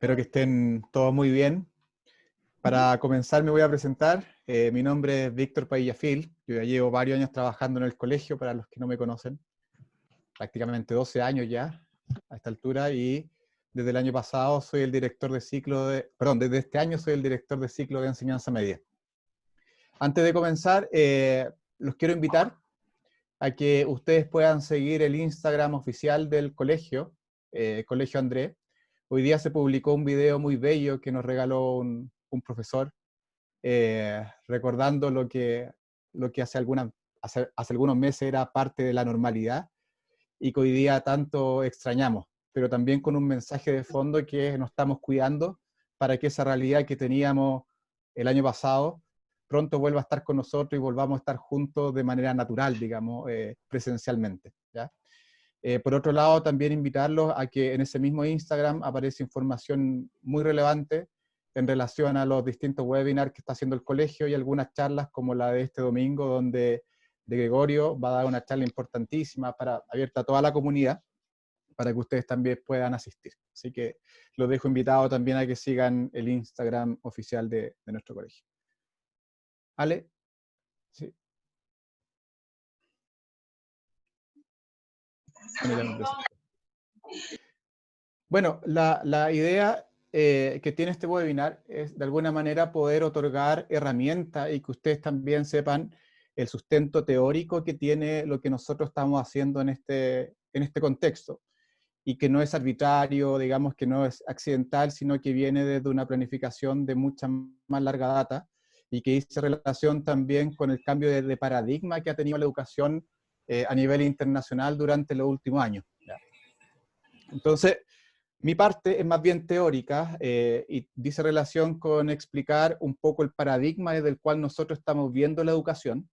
Espero que estén todos muy bien. Para comenzar me voy a presentar. Mi nombre es Víctor Padillafil. Yo ya llevo varios años trabajando en el colegio, para los que no me conocen. Prácticamente 12 años ya a esta altura, y desde el año pasado soy el director de ciclo de... Perdón, desde este año soy el director de ciclo de enseñanza media. Antes de comenzar, los quiero invitar a que ustedes puedan seguir el Instagram oficial del colegio, Colegio André. Hoy día se publicó un video muy bello que nos regaló un profesor, recordando lo que hace algunos meses era parte de la normalidad y que hoy día tanto extrañamos, pero también con un mensaje de fondo que nos estamos cuidando para que esa realidad que teníamos el año pasado pronto vuelva a estar con nosotros y volvamos a estar juntos de manera natural, digamos, presencialmente, ¿ya? Por otro lado, también invitarlos a que en ese mismo Instagram aparece información muy relevante en relación a los distintos webinars que está haciendo el colegio y algunas charlas como la de este domingo, donde de Gregorio va a dar una charla importantísima abierta a toda la comunidad, para que ustedes también puedan asistir. Así que los dejo invitados también a que sigan el Instagram oficial de nuestro colegio. Ale, sí. Bueno, ya me presento. Bueno, la idea que tiene este webinar es de alguna manera poder otorgar herramientas y que ustedes también sepan el sustento teórico que tiene lo que nosotros estamos haciendo en este contexto, y que no es arbitrario, digamos que no es accidental, sino que viene desde una planificación de mucha más larga data y que dice relación también con el cambio de paradigma que ha tenido la educación a nivel internacional durante los últimos años, ¿ya? Entonces, mi parte es más bien teórica y dice relación con explicar un poco el paradigma desde el cual nosotros estamos viendo la educación,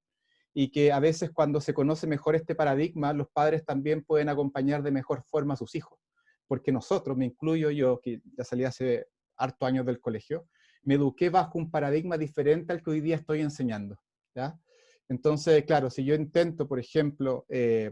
y que a veces cuando se conoce mejor este paradigma, los padres también pueden acompañar de mejor forma a sus hijos. Porque nosotros, me incluyo yo, que ya salí hace hartos años del colegio, me eduqué bajo un paradigma diferente al que hoy día estoy enseñando, ¿ya? Entonces, claro, si yo intento, por ejemplo,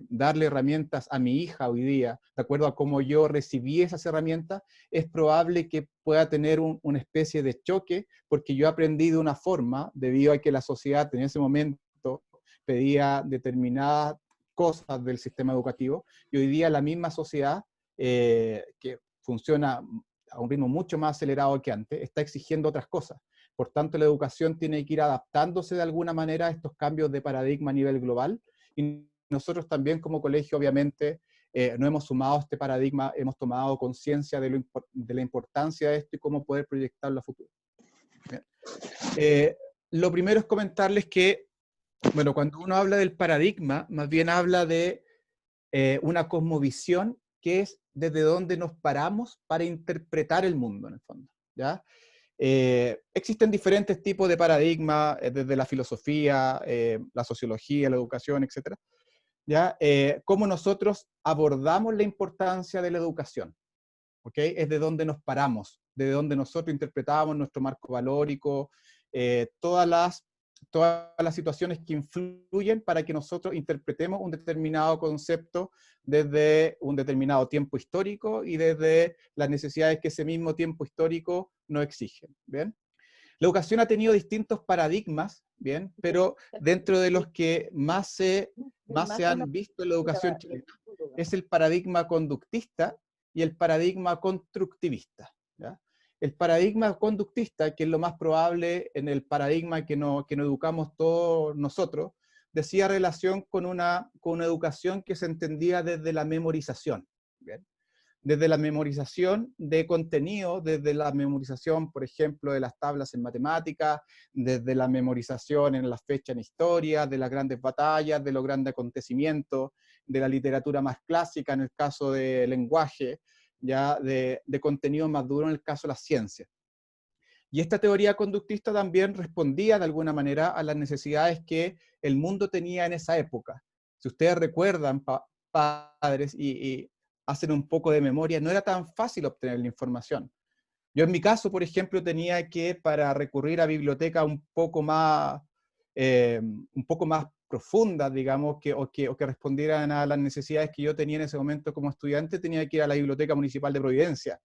darle herramientas a mi hija hoy día, de acuerdo a cómo yo recibí esas herramientas, es probable que pueda tener una especie de choque, porque yo aprendí de una forma, debido a que la sociedad en ese momento pedía determinadas cosas del sistema educativo, y hoy día la misma sociedad, que funciona a un ritmo mucho más acelerado que antes, está exigiendo otras cosas. Por tanto, la educación tiene que ir adaptándose de alguna manera a estos cambios de paradigma a nivel global, y nosotros también como colegio, obviamente, no hemos sumado a este paradigma, hemos tomado conciencia de la importancia de esto y cómo poder proyectarlo a futuro. Lo primero es comentarles que, bueno, cuando uno habla del paradigma, más bien habla de una cosmovisión que es desde donde nos paramos para interpretar el mundo, en el fondo, ¿ya? Existen diferentes tipos de paradigmas, desde la filosofía, la sociología, la educación, etc. ¿Ya? Cómo nosotros abordamos la importancia de la educación, ¿ok? Es de donde nos paramos, de donde nosotros interpretamos nuestro marco valórico, todas las situaciones que influyen para que nosotros interpretemos un determinado concepto desde un determinado tiempo histórico y desde las necesidades que ese mismo tiempo histórico nos exigen, ¿bien? La educación ha tenido distintos paradigmas, ¿bien? Pero dentro de los que más se han visto en la educación chilena es el paradigma conductista y el paradigma constructivista, ¿ya? El paradigma conductista, que es lo más probable en el paradigma que nos educamos todos nosotros, decía relación con una educación que se entendía desde la memorización, ¿bien? Desde la memorización de contenido, desde la memorización, por ejemplo, de las tablas en matemáticas, desde la memorización en las fechas en historia, de las grandes batallas, de los grandes acontecimientos, de la literatura más clásica en el caso de lenguaje, ya de contenido más duro en el caso de las ciencias. Y esta teoría conductista también respondía de alguna manera a las necesidades que el mundo tenía en esa época. Si ustedes recuerdan, padres, y hacen un poco de memoria, no era tan fácil obtener la información. Yo en mi caso, por ejemplo, tenía que, para recurrir a bibliotecas un poco más profundas, digamos, o que respondieran a las necesidades que yo tenía en ese momento como estudiante, tenía que ir a la Biblioteca Municipal de Providencia.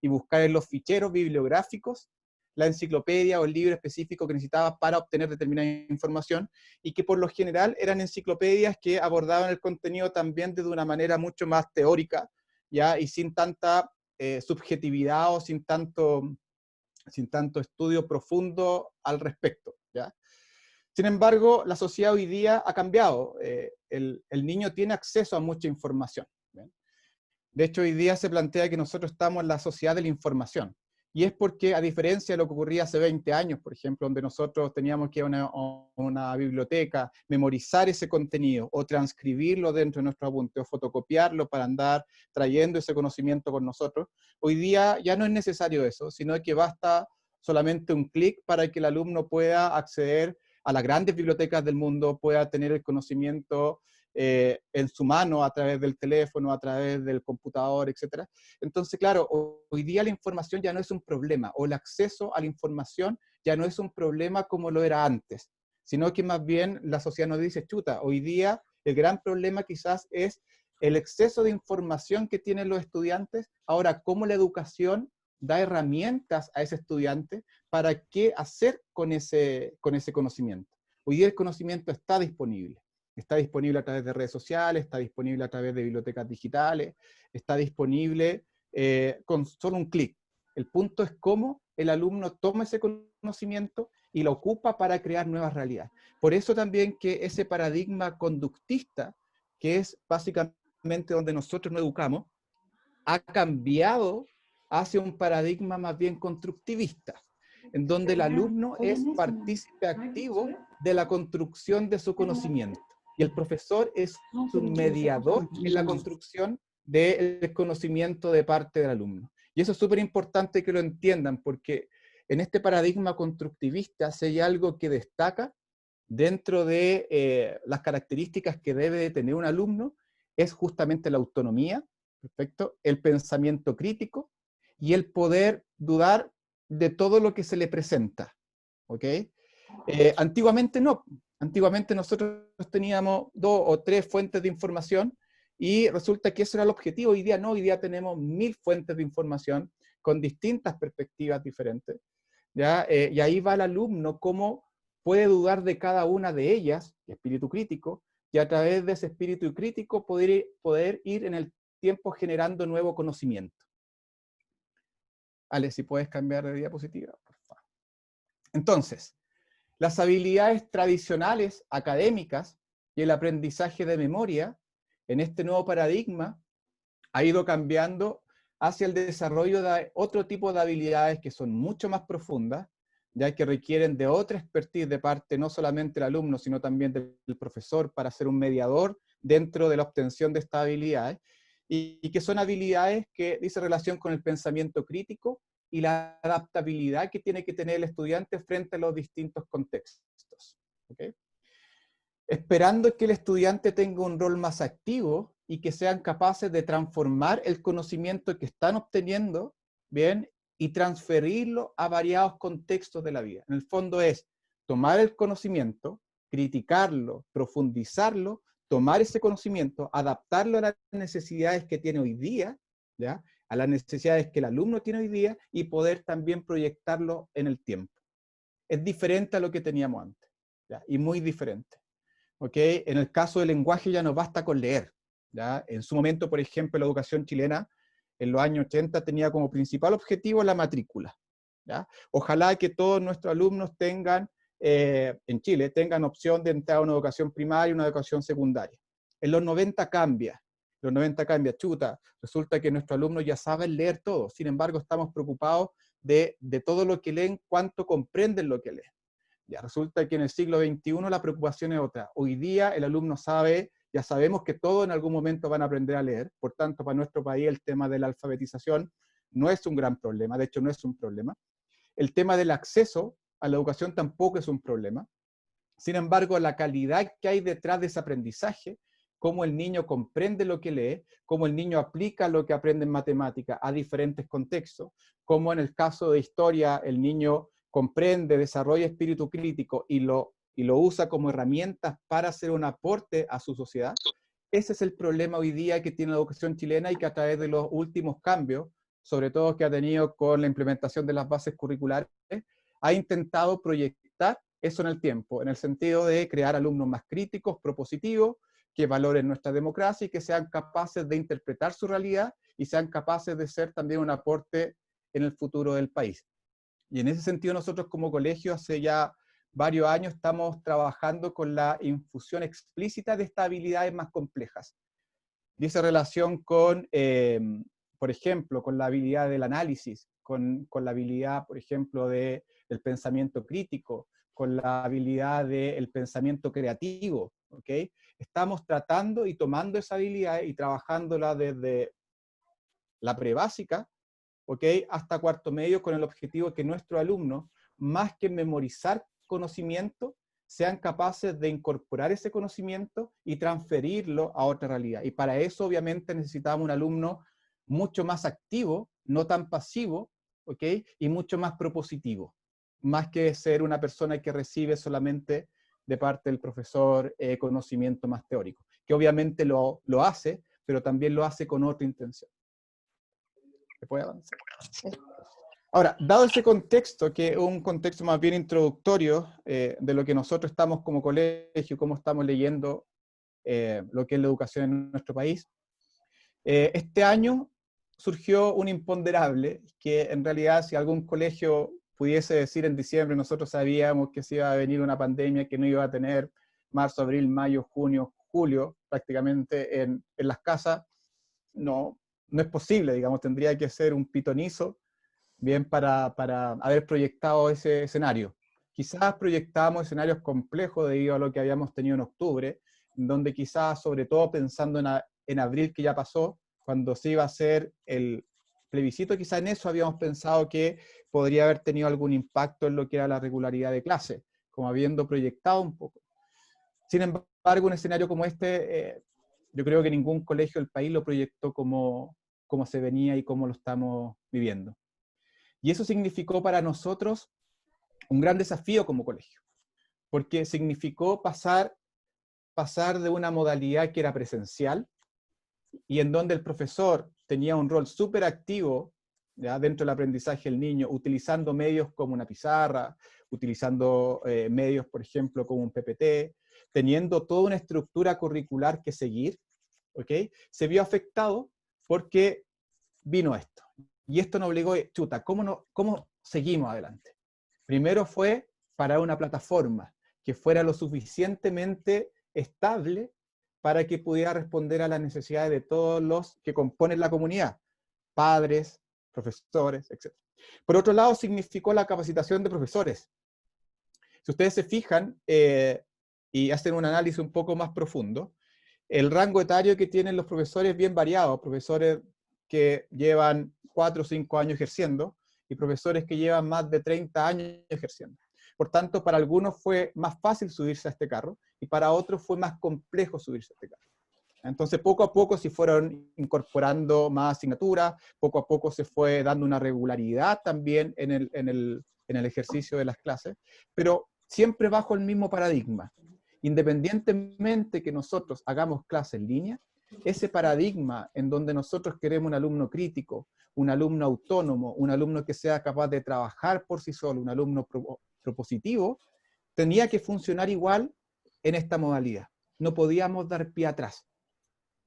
y buscar en los ficheros bibliográficos la enciclopedia o el libro específico que necesitabas para obtener determinada información, y que por lo general eran enciclopedias que abordaban el contenido también de una manera mucho más teórica, ¿ya? Y sin tanta subjetividad o sin tanto estudio profundo al respecto, ¿ya? Sin embargo, la sociedad hoy día ha cambiado. El niño tiene acceso a mucha información, ¿bien? De hecho, hoy día se plantea que nosotros estamos en la sociedad de la información. Y es porque, a diferencia de lo que ocurría hace 20 años, por ejemplo, donde nosotros teníamos que ir a una biblioteca, memorizar ese contenido, o transcribirlo dentro de nuestro apunte, o fotocopiarlo para andar trayendo ese conocimiento con nosotros, hoy día ya no es necesario eso, sino que basta solamente un clic para que el alumno pueda acceder a las grandes bibliotecas del mundo, pueda tener el conocimiento en su mano, a través del teléfono, a través del computador, etc. Entonces, claro, hoy día la información ya no es un problema, o el acceso a la información ya no es un problema como lo era antes, sino que más bien la sociedad nos dice, chuta, hoy día el gran problema quizás es el exceso de información que tienen los estudiantes. Ahora, ¿cómo la educación da herramientas a ese estudiante para qué hacer con ese conocimiento? Hoy día el conocimiento está disponible. Está disponible a través de redes sociales, está disponible a través de bibliotecas digitales, está disponible con solo un clic. El punto es cómo el alumno toma ese conocimiento y lo ocupa para crear nuevas realidades. Por eso también que ese paradigma conductista, que es básicamente donde nosotros nos educamos, ha cambiado hacia un paradigma más bien constructivista, en donde el alumno es partícipe activo de la construcción de su conocimiento. Y el profesor es un mediador en la construcción del conocimiento de parte del alumno. Y eso es súper importante que lo entiendan, porque en este paradigma constructivista, si hay algo que destaca dentro de las características que debe de tener un alumno, es justamente la autonomía, ¿perfecto?, el pensamiento crítico y el poder dudar de todo lo que se le presenta, ¿ok? Antiguamente no. Antiguamente nosotros teníamos 2 o 3 fuentes de información y resulta que eso era el objetivo. Hoy día no, hoy día tenemos 1000 fuentes de información con distintas perspectivas diferentes, ¿ya? Y ahí va el alumno cómo puede dudar de cada una de ellas, espíritu crítico, y a través de ese espíritu crítico poder ir en el tiempo generando nuevo conocimiento. Ale, si puedes cambiar de diapositiva, por favor. Entonces, las habilidades tradicionales académicas y el aprendizaje de memoria, en este nuevo paradigma, ha ido cambiando hacia el desarrollo de otro tipo de habilidades que son mucho más profundas, ya que requieren de otra expertise de parte no solamente del alumno, sino también del profesor, para ser un mediador dentro de la obtención de estas habilidades, y que son habilidades que dicen relación con el pensamiento crítico y la adaptabilidad que tiene que tener el estudiante frente a los distintos contextos, ¿okay? Esperando que el estudiante tenga un rol más activo y que sean capaces de transformar el conocimiento que están obteniendo, ¿bien?, y transferirlo a variados contextos de la vida. En el fondo es tomar el conocimiento, criticarlo, profundizarlo, tomar ese conocimiento, adaptarlo a las necesidades que tiene hoy día, ¿ya?, a las necesidades que el alumno tiene hoy día, y poder también proyectarlo en el tiempo. Es diferente a lo que teníamos antes, ¿ya?, y muy diferente. ¿Okay? En el caso del lenguaje ya no basta con leer, ¿ya? En su momento, por ejemplo, la educación chilena, en los años 80, tenía como principal objetivo la matrícula, ¿ya? Ojalá que todos nuestros alumnos tengan, en Chile, tengan opción de entrar a una educación primaria y una educación secundaria. En los 90 cambia, chuta, resulta que nuestros alumnos ya saben leer todo, sin embargo estamos preocupados de todo lo que leen, cuánto comprenden lo que leen. Ya resulta que en el siglo XXI la preocupación es otra. Hoy día el alumno sabe, ya sabemos que todos en algún momento van a aprender a leer, por tanto para nuestro país el tema de la alfabetización no es un gran problema, de hecho no es un problema. El tema del acceso a la educación tampoco es un problema. Sin embargo, la calidad que hay detrás de ese aprendizaje, cómo el niño comprende lo que lee, cómo el niño aplica lo que aprende en matemática a diferentes contextos, como en el caso de historia el niño comprende, desarrolla espíritu crítico y lo usa como herramientas para hacer un aporte a su sociedad. Ese es el problema hoy día que tiene la educación chilena y que a través de los últimos cambios, sobre todo que ha tenido con la implementación de las bases curriculares, ha intentado proyectar eso en el tiempo, en el sentido de crear alumnos más críticos, propositivos, que valoren nuestra democracia y que sean capaces de interpretar su realidad y sean capaces de ser también un aporte en el futuro del país. Y en ese sentido nosotros como colegio hace ya varios años estamos trabajando con la infusión explícita de estas habilidades más complejas. Y esa relación con, por ejemplo, con la habilidad del análisis, con la habilidad, por ejemplo, del pensamiento crítico, con la habilidad del pensamiento creativo, ¿ok? Estamos tratando y tomando esa habilidad y trabajándola desde la prebásica, ¿ok? Hasta cuarto medio, con el objetivo de que nuestros alumnos, más que memorizar conocimiento, sean capaces de incorporar ese conocimiento y transferirlo a otra realidad. Y para eso, obviamente, necesitamos un alumno mucho más activo, no tan pasivo, ¿ok? Y mucho más propositivo, más que ser una persona que recibe solamente de parte del profesor conocimiento más teórico, que obviamente lo hace, pero también lo hace con otra intención. ¿Se puede avanzar? Ahora, dado ese contexto, que es un contexto más bien introductorio de lo que nosotros estamos como colegio, cómo estamos leyendo lo que es la educación en nuestro país, este año surgió un imponderable, que en realidad si algún colegio pudiese decir en diciembre, nosotros sabíamos que se iba a venir una pandemia que no iba a tener marzo, abril, mayo, junio, julio, prácticamente en las casas, no es posible, digamos, tendría que ser un pitonizo, bien, para haber proyectado ese escenario. Quizás proyectábamos escenarios complejos debido a lo que habíamos tenido en octubre, donde quizás, sobre todo pensando en abril que ya pasó, cuando se iba a hacer el plebiscito, quizás en eso habíamos pensado que podría haber tenido algún impacto en lo que era la regularidad de clase, como habiendo proyectado un poco. Sin embargo, un escenario como este, yo creo que ningún colegio del país lo proyectó como se venía y como lo estamos viviendo. Y eso significó para nosotros un gran desafío como colegio, porque significó pasar de una modalidad que era presencial y en donde el profesor tenía un rol súper activo, ¿ya?, dentro del aprendizaje del niño, utilizando medios como una pizarra, utilizando medios, por ejemplo, como un PPT, teniendo toda una estructura curricular que seguir, ¿ok? Se vio afectado porque vino esto. Y esto nos obligó, chuta, ¿cómo seguimos adelante? Primero fue para una plataforma que fuera lo suficientemente estable para que pudiera responder a las necesidades de todos los que componen la comunidad, padres, profesores, etc. Por otro lado, significó la capacitación de profesores. Si ustedes se fijan y hacen un análisis un poco más profundo, el rango etario que tienen los profesores es bien variado, profesores que llevan 4 o 5 años ejerciendo, y profesores que llevan más de 30 años ejerciendo. Por tanto, para algunos fue más fácil subirse a este carro, y para otros fue más complejo subirse a este carro. Entonces, poco a poco se fueron incorporando más asignaturas, poco a poco se fue dando una regularidad también en el ejercicio de las clases, pero siempre bajo el mismo paradigma. Independientemente que nosotros hagamos clase en línea, ese paradigma en donde nosotros queremos un alumno crítico, un alumno autónomo, un alumno que sea capaz de trabajar por sí solo, un alumno propositivo, tenía que funcionar igual en esta modalidad. No podíamos dar pie atrás.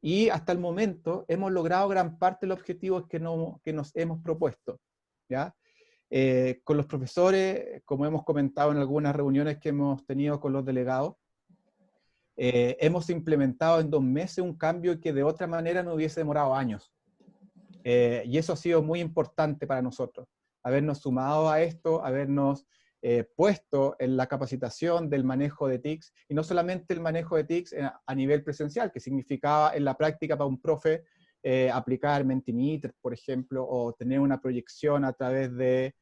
Y hasta el momento hemos logrado gran parte de los objetivos que nos hemos propuesto, ¿ya? Con los profesores, como hemos comentado en algunas reuniones que hemos tenido con los delegados, hemos implementado en 2 meses un cambio que de otra manera nos hubiese demorado años. Y eso ha sido muy importante para nosotros, habernos sumado a esto, habernos puesto en la capacitación del manejo de TICs, y no solamente el manejo de TICs a nivel presencial, que significaba en la práctica para un profe aplicar Mentimeter, por ejemplo, o tener una proyección a través de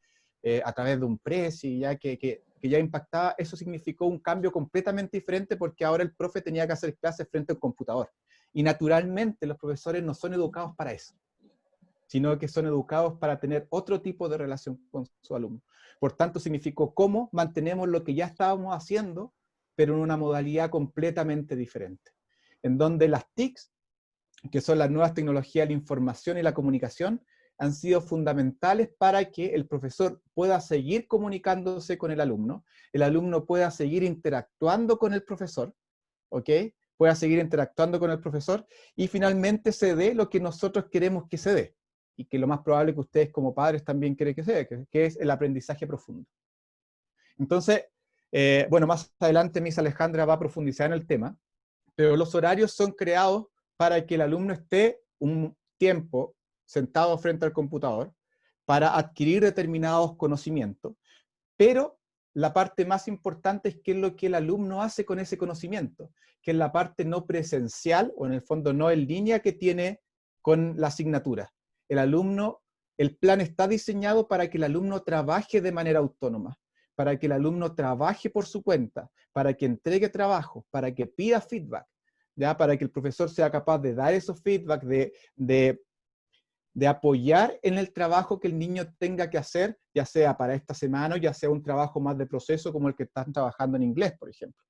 un Prezi, ya que ya impactaba. Eso significó un cambio completamente diferente, porque ahora el profe tenía que hacer clases frente al computador. Y naturalmente los profesores no son educados para eso, sino que son educados para tener otro tipo de relación con su alumno. Por tanto, significó cómo mantenemos lo que ya estábamos haciendo, pero en una modalidad completamente diferente, en donde las TICs, que son las nuevas tecnologías de la información y la comunicación, han sido fundamentales para que el profesor pueda seguir comunicándose con el alumno pueda seguir interactuando con el profesor, ¿ok? Pueda seguir interactuando con el profesor, y finalmente se dé lo que nosotros queremos que se dé, y que lo más probable que ustedes como padres también quieren que se dé, que es el aprendizaje profundo. Entonces, bueno, más adelante Miss Alejandra va a profundizar en el tema, pero los horarios son creados para que el alumno esté un tiempo sentado frente al computador para adquirir determinados conocimientos, pero la parte más importante es qué es lo que el alumno hace con ese conocimiento, que es la parte no presencial, o en el fondo no en línea, que tiene con la asignatura. El plan está diseñado para que el alumno trabaje de manera autónoma, para que el alumno trabaje por su cuenta, para que entregue trabajo, para que pida feedback, ¿ya? Para que el profesor sea capaz de dar esos feedback, de apoyar en el trabajo que el niño tenga que hacer, ya sea para esta semana o ya sea un trabajo más de proceso como el que están trabajando en inglés, por ejemplo.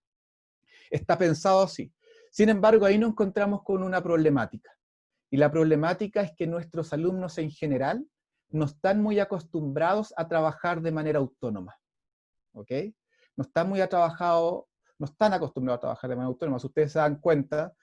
Está pensado así. Sin embargo, ahí nos encontramos con una problemática. Y la problemática es que nuestros alumnos en general no están muy acostumbrados a trabajar de manera autónoma. ¿Ok? No están acostumbrados a trabajar de manera autónoma. Si ustedes se dan cuenta,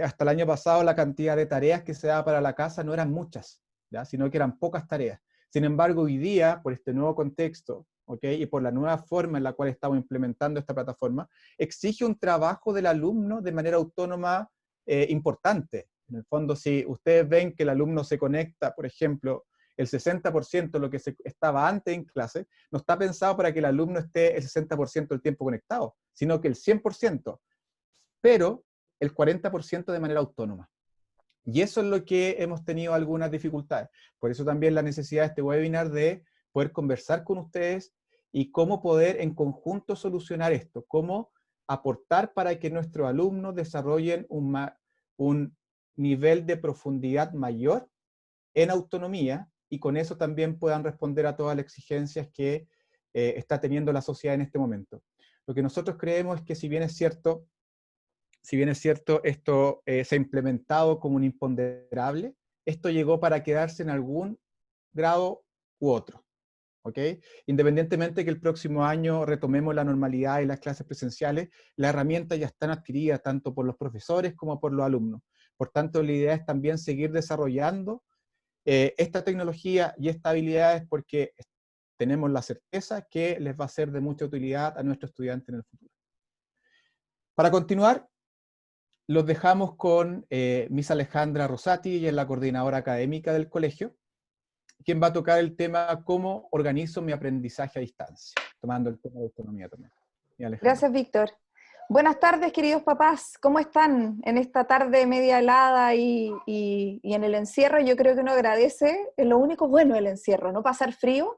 hasta el año pasado la cantidad de tareas que se daba para la casa no eran muchas, ¿ya? Sino que eran pocas tareas. Sin embargo, hoy día, por este nuevo contexto, ¿ok? Y por la nueva forma en la cual estamos implementando esta plataforma, exige un trabajo del alumno de manera autónoma importante. En el fondo, si ustedes ven que el alumno se conecta, por ejemplo, el 60% de lo que estaba antes en clase, no está pensado para que el alumno esté el 60% del tiempo conectado, sino que el 100%, pero el 40% de manera autónoma. Y eso es lo que hemos tenido algunas dificultades. Por eso también la necesidad de este webinar de poder conversar con ustedes y cómo poder en conjunto solucionar esto, cómo aportar para que nuestros alumnos desarrollen un nivel de profundidad mayor en autonomía, y con eso también puedan responder a todas las exigencias que está teniendo la sociedad en este momento. Lo que nosotros creemos es que si bien es cierto, esto se ha implementado como un imponderable, esto llegó para quedarse en algún grado u otro, ¿ok? Independientemente de que el próximo año retomemos la normalidad y las clases presenciales, las herramientas ya están adquiridas tanto por los profesores como por los alumnos. Por tanto, la idea es también seguir desarrollando esta tecnología y estas habilidades, porque tenemos la certeza que les va a ser de mucha utilidad a nuestros estudiantes en el futuro. Para continuar, los dejamos con Miss Alejandra Rosati, ella es la coordinadora académica del colegio, quien va a tocar el tema cómo organizo mi aprendizaje a distancia, tomando el tema de autonomía también. Gracias, Víctor. Buenas tardes, queridos papás. ¿Cómo están en esta tarde media helada y en el encierro? Yo creo que uno agradece, es lo único bueno del encierro, no pasar frío,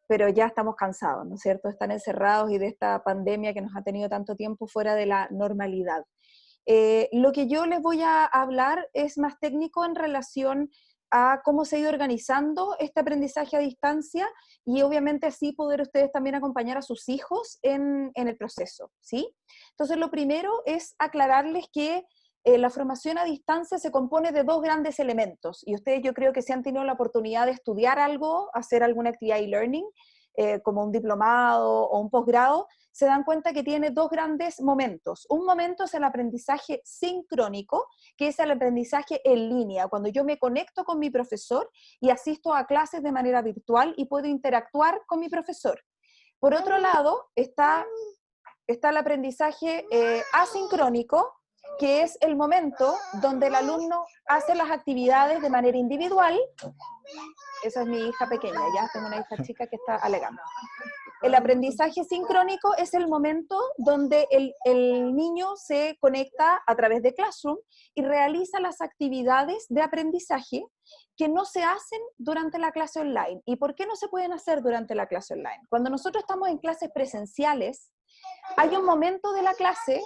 pero ya estamos cansados, ¿no es cierto? Están encerrados y de esta pandemia que nos ha tenido tanto tiempo fuera de la normalidad. Lo que yo les voy a hablar es más técnico en relación a cómo se ha ido organizando este aprendizaje a distancia, y obviamente así poder ustedes también acompañar a sus hijos en el proceso, ¿sí? Entonces lo primero es aclararles que la formación a distancia se compone de dos grandes elementos, y ustedes, yo creo que si han tenido la oportunidad de estudiar algo, hacer alguna actividad e-learning, como un diplomado o un posgrado, se dan cuenta que tiene dos grandes momentos. Un momento es el aprendizaje sincrónico, que es el aprendizaje en línea, cuando yo me conecto con mi profesor y asisto a clases de manera virtual y puedo interactuar con mi profesor. Por otro lado, está el aprendizaje asincrónico, que es el momento donde el alumno hace las actividades de manera individual. Esa es mi hija pequeña, ya tengo una hija chica que está alegando. El aprendizaje sincrónico es el momento donde el niño se conecta a través de Classroom y realiza las actividades de aprendizaje que no se hacen durante la clase online. ¿Y por qué no se pueden hacer durante la clase online? Cuando nosotros estamos en clases presenciales, hay un momento de la clase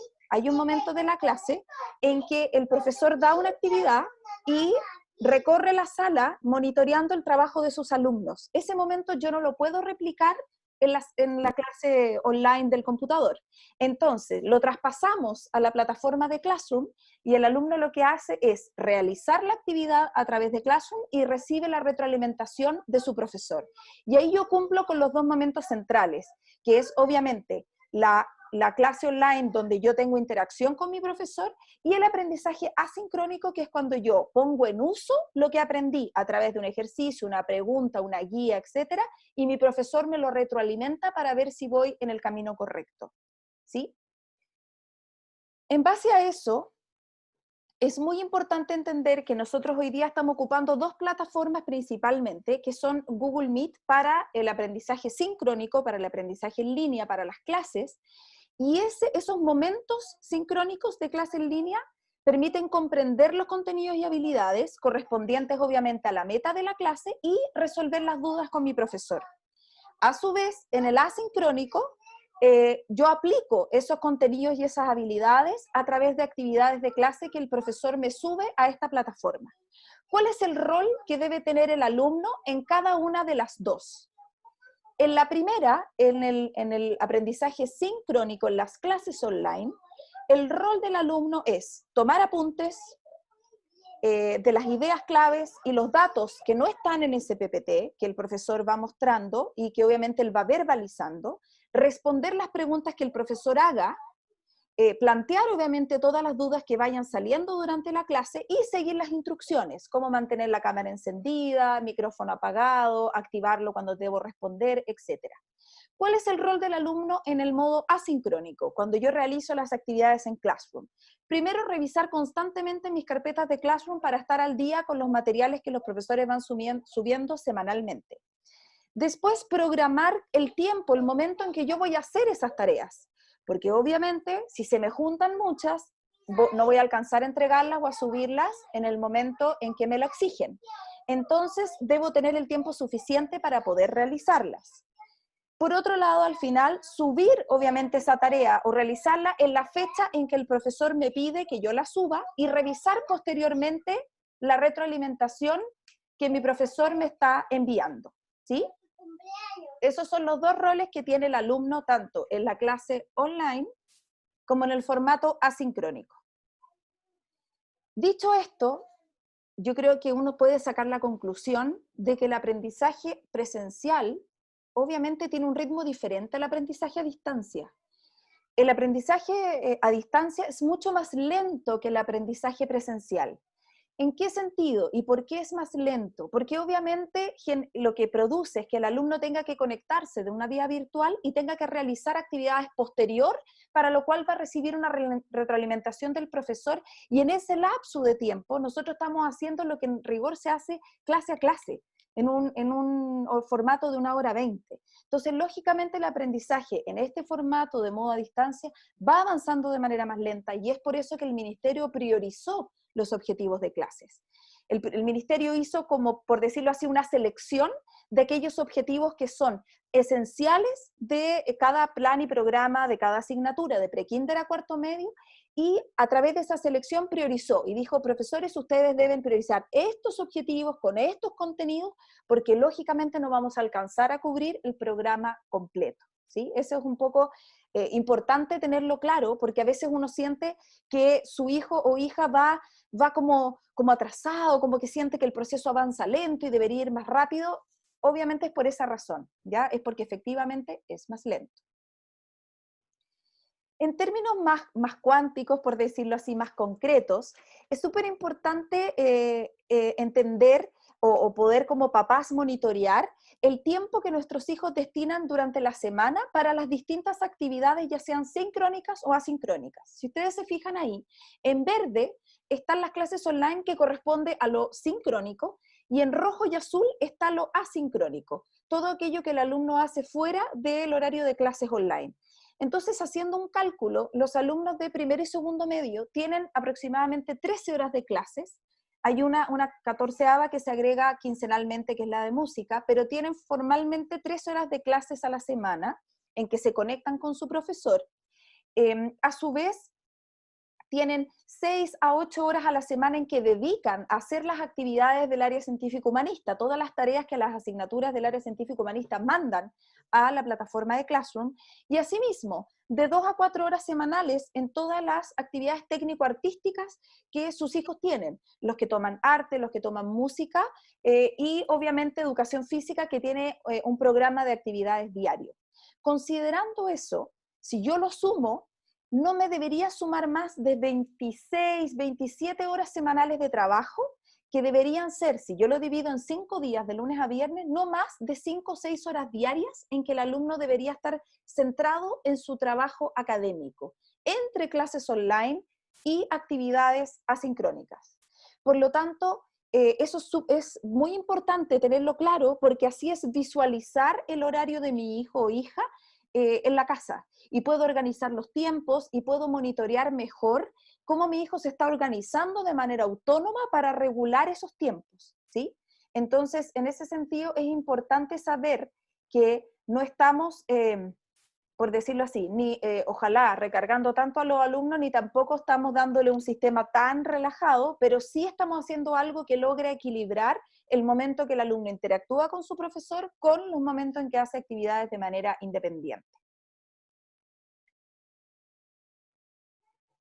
en que el profesor da una actividad y recorre la sala monitoreando el trabajo de sus alumnos. Ese momento yo no lo puedo replicar en la clase online del computador. Entonces, lo traspasamos a la plataforma de Classroom y el alumno lo que hace es realizar la actividad a través de Classroom y recibe la retroalimentación de su profesor. Y ahí yo cumplo con los dos momentos centrales, que es obviamente la clase online donde yo tengo interacción con mi profesor y el aprendizaje asincrónico, que es cuando yo pongo en uso lo que aprendí a través de un ejercicio, una pregunta, una guía, etcétera, y mi profesor me lo retroalimenta para ver si voy en el camino correcto, ¿sí? En base a eso, es muy importante entender que nosotros hoy día estamos ocupando dos plataformas principalmente, que son Google Meet para el aprendizaje sincrónico, para el aprendizaje en línea, para las clases, y esos momentos sincrónicos de clase en línea permiten comprender los contenidos y habilidades correspondientes obviamente a la meta de la clase y resolver las dudas con mi profesor. A su vez, en el asincrónico, yo aplico esos contenidos y esas habilidades a través de actividades de clase que el profesor me sube a esta plataforma. ¿Cuál es el rol que debe tener el alumno en cada una de las dos? En la primera, en el aprendizaje sincrónico, en las clases online, el rol del alumno es tomar apuntes de las ideas claves y los datos que no están en ese PPT, que el profesor va mostrando y que obviamente él va verbalizando, responder las preguntas que el profesor haga, plantear obviamente todas las dudas que vayan saliendo durante la clase y seguir las instrucciones, cómo mantener la cámara encendida, micrófono apagado, activarlo cuando debo responder, etc. ¿Cuál es el rol del alumno en el modo asincrónico, cuando yo realizo las actividades en Classroom? Primero, revisar constantemente mis carpetas de Classroom para estar al día con los materiales que los profesores van subiendo semanalmente. Después, programar el tiempo, el momento en que yo voy a hacer esas tareas, porque obviamente, si se me juntan muchas, no voy a alcanzar a entregarlas o a subirlas en el momento en que me lo exigen. Entonces, debo tener el tiempo suficiente para poder realizarlas. Por otro lado, al final, subir obviamente esa tarea o realizarla en la fecha en que el profesor me pide que yo la suba y revisar posteriormente la retroalimentación que mi profesor me está enviando, ¿sí? Esos son los dos roles que tiene el alumno tanto en la clase online como en el formato asincrónico. Dicho esto, yo creo que uno puede sacar la conclusión de que el aprendizaje presencial obviamente tiene un ritmo diferente al aprendizaje a distancia. El aprendizaje a distancia es mucho más lento que el aprendizaje presencial. ¿En qué sentido? ¿Y por qué es más lento? Porque obviamente lo que produce es que el alumno tenga que conectarse de una vía virtual y tenga que realizar actividades posterior, para lo cual va a recibir una retroalimentación del profesor, y en ese lapso de tiempo nosotros estamos haciendo lo que en rigor se hace clase a clase, en un formato de 1 hora 20. Entonces, lógicamente, el aprendizaje en este formato de modo a distancia va avanzando de manera más lenta, y es por eso que el Ministerio priorizó los objetivos de clases. El Ministerio hizo, como por decirlo así, una selección de aquellos objetivos que son esenciales de cada plan y programa, de cada asignatura, de prekinder a cuarto medio, y a través de esa selección priorizó y dijo: profesores, ustedes deben priorizar estos objetivos con estos contenidos, porque lógicamente no vamos a alcanzar a cubrir el programa completo, ¿sí? Eso es un poco importante tenerlo claro, porque a veces uno siente que su hijo o hija va como atrasado, como que siente que el proceso avanza lento y debería ir más rápido. Obviamente es por esa razón, ¿ya? Es porque efectivamente es más lento. En términos más cuánticos, por decirlo así, más concretos, es súper importante entender o poder como papás monitorear el tiempo que nuestros hijos destinan durante la semana para las distintas actividades, ya sean sincrónicas o asincrónicas. Si ustedes se fijan ahí, en verde están las clases online, que corresponde a lo sincrónico, y en rojo y azul está lo asincrónico, todo aquello que el alumno hace fuera del horario de clases online. Entonces, haciendo un cálculo, los alumnos de primero y segundo medio tienen aproximadamente 13 horas de clases. Hay una 14ª que se agrega quincenalmente, que es la de música, pero tienen formalmente 13 horas de clases a la semana en que se conectan con su profesor. A su vez, tienen 6 a 8 horas a la semana en que dedican a hacer las actividades del área científico-humanista, todas las tareas que las asignaturas del área científico-humanista mandan a la plataforma de Classroom, y asimismo, de 2 a 4 horas semanales en todas las actividades técnico-artísticas que sus hijos tienen, los que toman arte, los que toman música, y obviamente educación física, que tiene un programa de actividades diario. Considerando eso, si yo lo sumo, no me debería sumar más de 26, 27 horas semanales de trabajo, que deberían ser, si yo lo divido en 5 días, de lunes a viernes, no más de 5 o 6 horas diarias en que el alumno debería estar centrado en su trabajo académico, entre clases online y actividades asincrónicas. Por lo tanto, eso es muy importante tenerlo claro, porque así es visualizar el horario de mi hijo o hija en la casa, y puedo organizar los tiempos y puedo monitorear mejor cómo mi hijo se está organizando de manera autónoma para regular esos tiempos, ¿sí? Entonces, en ese sentido, es importante saber que no estamos, por decirlo así, ni ojalá recargando tanto a los alumnos, ni tampoco estamos dándole un sistema tan relajado, pero sí estamos haciendo algo que logra equilibrar el momento que el alumno interactúa con su profesor con los momentos en que hace actividades de manera independiente.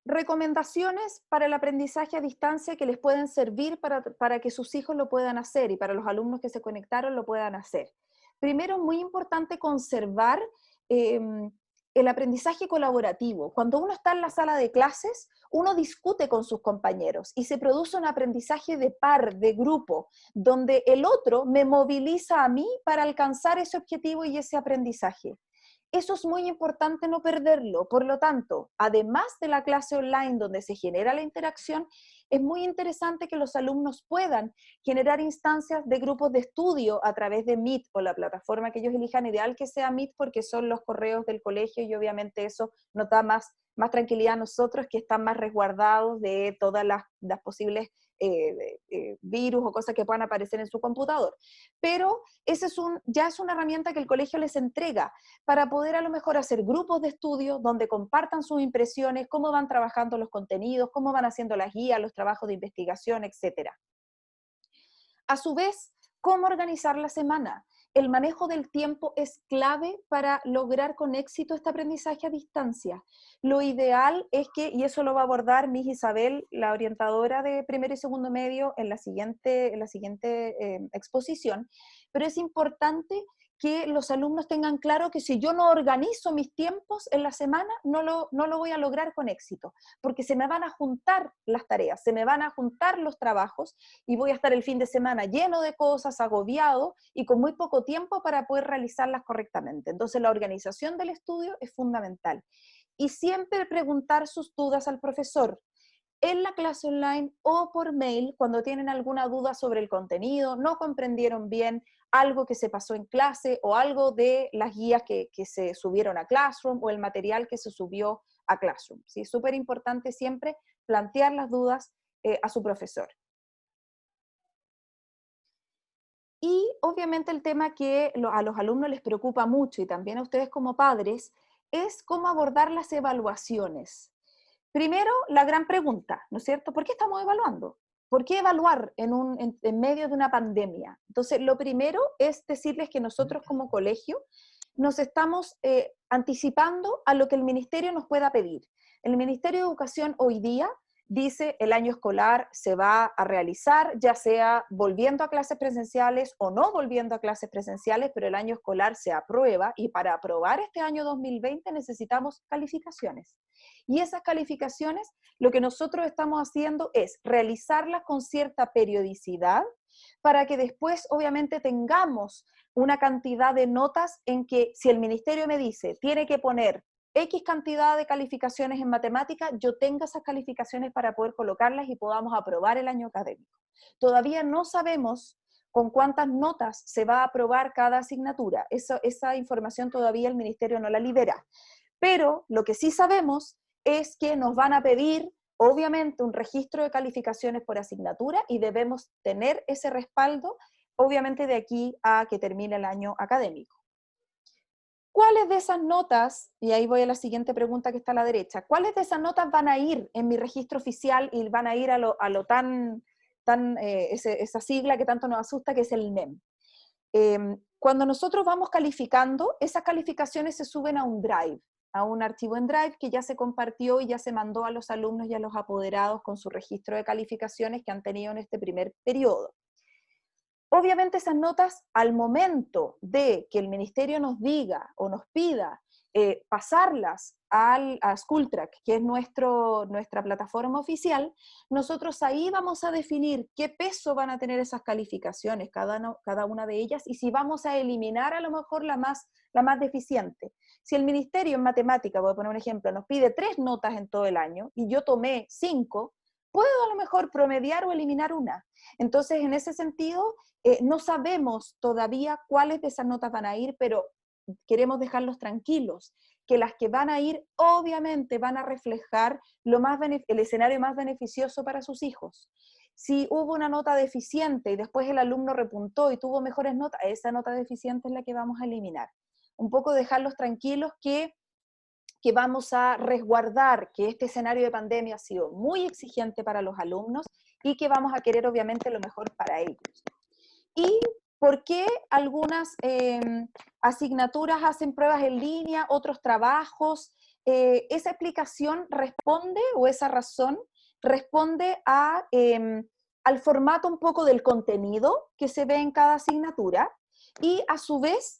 Recomendaciones para el aprendizaje a distancia que les pueden servir para que sus hijos lo puedan hacer y para los alumnos que se conectaron lo puedan hacer. Primero, muy importante conservar eh, el aprendizaje colaborativo. Cuando uno está en la sala de clases, uno discute con sus compañeros y se produce un aprendizaje de par, de grupo, donde el otro me moviliza a mí para alcanzar ese objetivo y ese aprendizaje. Eso es muy importante no perderlo. Por lo tanto, además de la clase online donde se genera la interacción, es muy interesante que los alumnos puedan generar instancias de grupos de estudio a través de Meet o la plataforma que ellos elijan, ideal que sea Meet porque son los correos del colegio y obviamente eso nos da más tranquilidad a nosotros, que están más resguardados de todas las posibles virus o cosas que puedan aparecer en su computador. Pero ya es una herramienta que el colegio les entrega para poder a lo mejor hacer grupos de estudio donde compartan sus impresiones, cómo van trabajando los contenidos, cómo van haciendo las guías, los trabajos de investigación, etc. A su vez, ¿cómo organizar la semana? El manejo del tiempo es clave para lograr con éxito este aprendizaje a distancia. Lo ideal es que, y eso lo va a abordar Miss Isabel, la orientadora de primero y segundo medio, en la siguiente exposición, pero es importante que los alumnos tengan claro que si yo no organizo mis tiempos en la semana, no lo voy a lograr con éxito, porque se me van a juntar las tareas, se me van a juntar los trabajos y voy a estar el fin de semana lleno de cosas, agobiado y con muy poco tiempo para poder realizarlas correctamente. Entonces la organización del estudio es fundamental. Y siempre preguntar sus dudas al profesor en la clase online o por mail cuando tienen alguna duda sobre el contenido, no comprendieron bien algo que se pasó en clase o algo de las guías que se subieron a Classroom o el material que se subió a Classroom. ¿Sí? Es súper importante siempre plantear las dudas a su profesor. Y obviamente el tema que a los alumnos les preocupa mucho y también a ustedes como padres es cómo abordar las evaluaciones. Primero, la gran pregunta, ¿no es cierto? ¿Por qué estamos evaluando? ¿Por qué evaluar en medio de una pandemia? Entonces, lo primero es decirles que nosotros como colegio nos estamos anticipando a lo que el ministerio nos pueda pedir. El Ministerio de Educación hoy día dice el año escolar se va a realizar, ya sea volviendo a clases presenciales o no volviendo a clases presenciales, pero el año escolar se aprueba y para aprobar este año 2020 necesitamos calificaciones. Y esas calificaciones, lo que nosotros estamos haciendo es realizarlas con cierta periodicidad para que después obviamente tengamos una cantidad de notas en que si el ministerio me dice tiene que poner X cantidad de calificaciones en matemática, yo tenga esas calificaciones para poder colocarlas y podamos aprobar el año académico. Todavía no sabemos con cuántas notas se va a aprobar cada asignatura. Esa información todavía el ministerio no la libera. Pero lo que sí sabemos es que nos van a pedir, obviamente, un registro de calificaciones por asignatura y debemos tener ese respaldo, obviamente, de aquí a que termine el año académico. ¿cuáles de esas notas, y ahí voy a la siguiente pregunta que está a la derecha, cuáles de esas notas van a ir en mi registro oficial y van a ir a lo esa sigla que tanto nos asusta, que es el NEM? Cuando nosotros vamos calificando, esas calificaciones se suben a un Drive, a un archivo en Drive que ya se compartió y ya se mandó a los alumnos y a los apoderados con su registro de calificaciones que han tenido en este primer periodo. Obviamente esas notas, al momento de que el ministerio nos diga o nos pida pasarlas a Schooltrack, que es nuestra plataforma oficial, nosotros ahí vamos a definir qué peso van a tener esas calificaciones, cada una de ellas, y si vamos a eliminar a lo mejor la más deficiente. Si el ministerio en matemática, voy a poner un ejemplo, nos pide 3 notas en todo el año, y yo tomé 5, puedo a lo mejor promediar o eliminar una. Entonces, en ese sentido, no sabemos todavía cuáles de esas notas van a ir, pero queremos dejarlos tranquilos, que las que van a ir obviamente van a reflejar el escenario más beneficioso para sus hijos. Si hubo una nota deficiente y después el alumno repuntó y tuvo mejores notas, esa nota deficiente es la que vamos a eliminar. Un poco dejarlos tranquilos que vamos a resguardar que este escenario de pandemia ha sido muy exigente para los alumnos y que vamos a querer obviamente lo mejor para ellos. ¿Y por qué algunas asignaturas hacen pruebas en línea, otros trabajos? Esa explicación responde, o esa razón, responde al formato un poco del contenido que se ve en cada asignatura y a su vez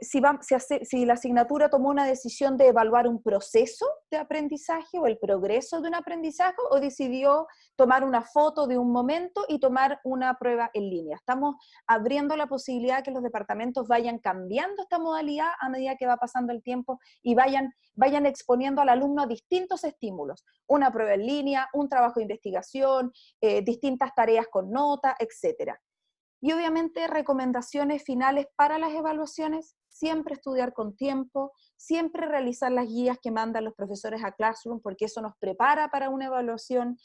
si la asignatura tomó una decisión de evaluar un proceso de aprendizaje o el progreso de un aprendizaje, o decidió tomar una foto de un momento y tomar una prueba en línea. Estamos abriendo la posibilidad de que los departamentos vayan cambiando esta modalidad a medida que va pasando el tiempo y vayan exponiendo al alumno a distintos estímulos. Una prueba en línea, un trabajo de investigación, distintas tareas con nota, etcétera. Y obviamente recomendaciones finales para las evaluaciones: siempre estudiar con tiempo, siempre realizar las guías que mandan los profesores a Classroom, porque eso nos prepara para una evaluación.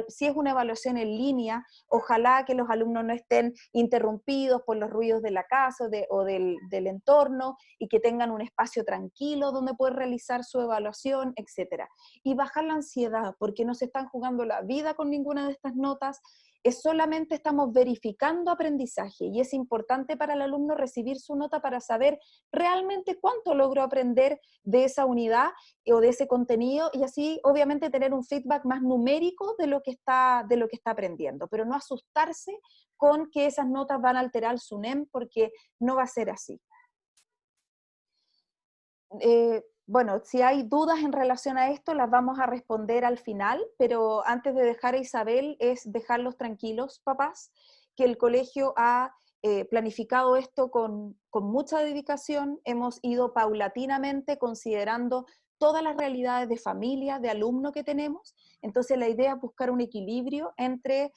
Si es una evaluación en línea, ojalá que los alumnos no estén interrumpidos por los ruidos de la casa o del entorno, y que tengan un espacio tranquilo donde poder realizar su evaluación, etc. Y bajar la ansiedad, porque no se están jugando la vida con ninguna de estas notas, solamente estamos verificando aprendizaje, y es importante para el alumno recibir su nota para saber realmente cuánto logró aprender de esa unidad o de ese contenido, y así obviamente tener un feedback más numérico de lo que está aprendiendo, pero no asustarse con que esas notas van a alterar su NEM, porque no va a ser así. Bueno, si hay dudas en relación a esto, las vamos a responder al final, pero antes de dejar a Isabel, es dejarlos tranquilos, papás, que el colegio ha planificado esto con mucha dedicación. Hemos ido paulatinamente considerando todas las realidades de familia, de alumno que tenemos. Entonces la idea es buscar un equilibrio entre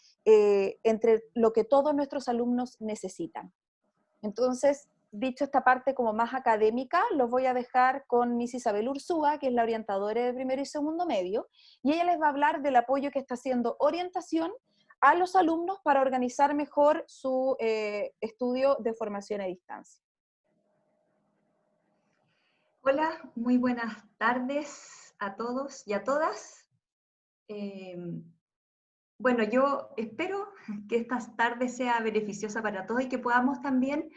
lo que todos nuestros alumnos necesitan. Entonces, dicho esta parte como más académica, los voy a dejar con Miss Isabel Ursúa, que es la orientadora de primero y segundo medio, y ella les va a hablar del apoyo que está haciendo orientación a los alumnos para organizar mejor su estudio de formación a distancia. Hola, muy buenas tardes a todos y a todas. Bueno, yo espero que esta tarde sea beneficiosa para todos y que podamos también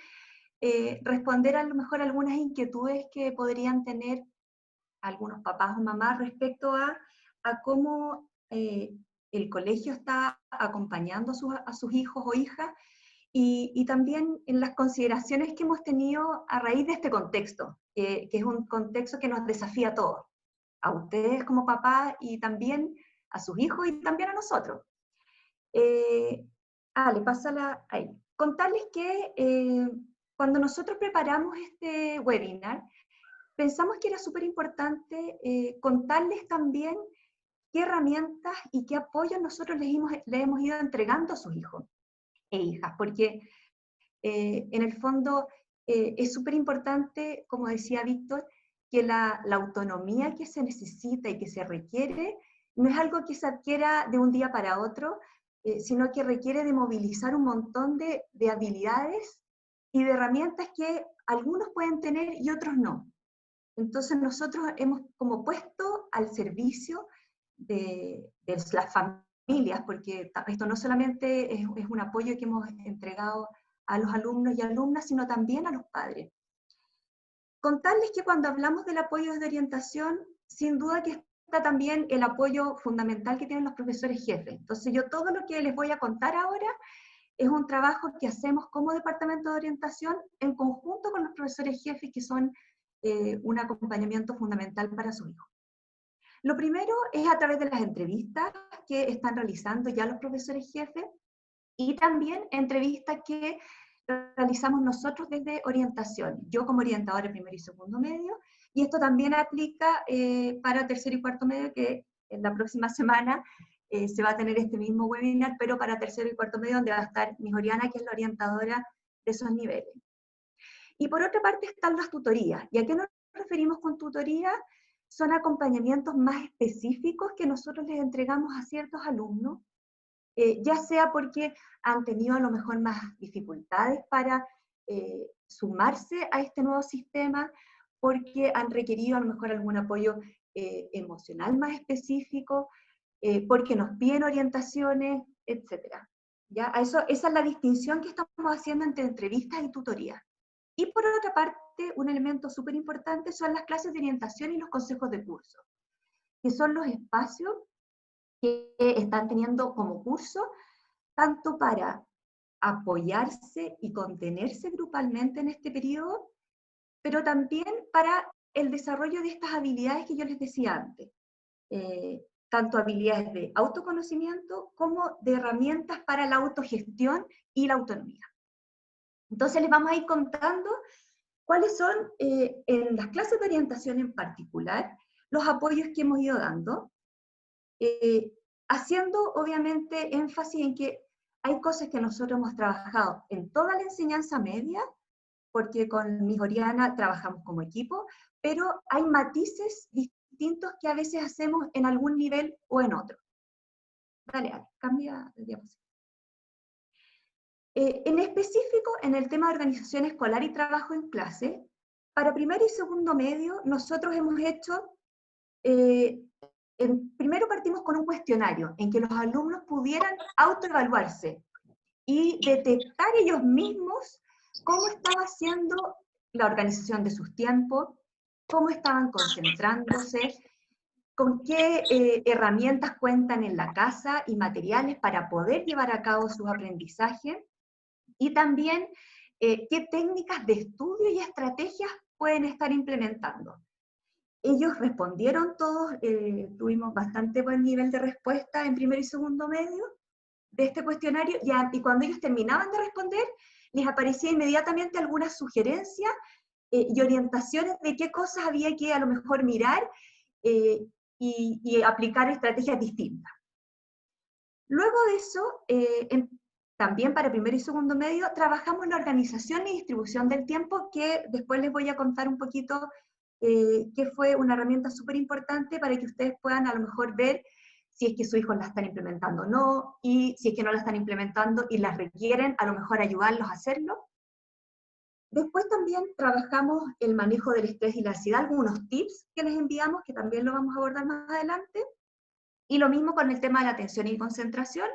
responder a lo mejor algunas inquietudes que podrían tener algunos papás o mamás respecto a cómo el colegio está acompañando a sus hijos o hijas, y también en las consideraciones que hemos tenido a raíz de este contexto, que es un contexto que nos desafía a todos, a ustedes como papás y también a sus hijos y también a nosotros. Pásala ahí. Contarles que cuando nosotros preparamos este webinar, pensamos que era súper importante contarles también qué herramientas y qué apoyo nosotros les hemos ido entregando a sus hijos e hijas, porque en el fondo es súper importante, como decía Víctor, que la autonomía que se necesita y que se requiere no es algo que se adquiera de un día para otro, sino que requiere de movilizar un montón de habilidades y de herramientas que algunos pueden tener y otros no. Entonces nosotros hemos como puesto al servicio de las familias, porque esto no solamente es un apoyo que hemos entregado a los alumnos y alumnas, sino también a los padres. Contarles que cuando hablamos del apoyo de orientación, sin duda que está también el apoyo fundamental que tienen los profesores jefes. Entonces yo todo lo que les voy a contar ahora es un trabajo que hacemos como departamento de orientación en conjunto con los profesores jefes, que son un acompañamiento fundamental para su hijo. Lo primero es a través de las entrevistas que están realizando ya los profesores jefes, y también entrevistas que realizamos nosotros desde orientación, yo como orientadora de primero y segundo medio, y esto también aplica para tercero y cuarto medio, que en la próxima semana se va a tener este mismo webinar, pero para tercero y cuarto medio, donde va a estar mi Oriana, que es la orientadora de esos niveles. Y por otra parte están las tutorías. ¿Y a qué nos referimos con tutoría? Son acompañamientos más específicos que nosotros les entregamos a ciertos alumnos, ya sea porque han tenido a lo mejor más dificultades para sumarse a este nuevo sistema, porque han requerido a lo mejor algún apoyo emocional más específico, porque nos piden orientaciones, etc. ¿Ya? Esa es la distinción que estamos haciendo entre entrevistas y tutorías. Y por otra parte, un elemento súper importante son las clases de orientación y los consejos de curso, que son los espacios que están teniendo como curso, tanto para apoyarse y contenerse grupalmente en este periodo, pero también para el desarrollo de estas habilidades que yo les decía antes, tanto habilidades de autoconocimiento como de herramientas para la autogestión y la autonomía. Entonces les vamos a ir contando cuáles son, en las clases de orientación en particular, los apoyos que hemos ido dando, haciendo obviamente énfasis en que hay cosas que nosotros hemos trabajado en toda la enseñanza media, porque con mi Oriana trabajamos como equipo, pero hay matices distintos que a veces hacemos en algún nivel o en otro. Dale, Ale, cambia de diapositiva. En específico, en el tema de organización escolar y trabajo en clase, para primero y segundo medio, nosotros hemos hecho, primero partimos con un cuestionario en que los alumnos pudieran autoevaluarse y detectar ellos mismos cómo estaba haciendo la organización de sus tiempos, cómo estaban concentrándose, con qué herramientas cuentan en la casa y materiales para poder llevar a cabo sus aprendizajes, y también qué técnicas de estudio y estrategias pueden estar implementando. Ellos respondieron todos, tuvimos bastante buen nivel de respuesta en primero y segundo medio de este cuestionario, y cuando ellos terminaban de responder, les aparecía inmediatamente algunas sugerencias y orientaciones de qué cosas había que a lo mejor mirar y aplicar estrategias distintas. Luego de eso, también para primero y segundo medio, trabajamos la organización y distribución del tiempo, que después les voy a contar un poquito que fue una herramienta súper importante para que ustedes puedan a lo mejor ver si es que sus hijos la están implementando o no, y si es que no la están implementando y las requieren, a lo mejor ayudarlos a hacerlo. Después también trabajamos el manejo del estrés y la ansiedad, algunos tips que les enviamos, que también lo vamos a abordar más adelante, y lo mismo con el tema de la atención y concentración.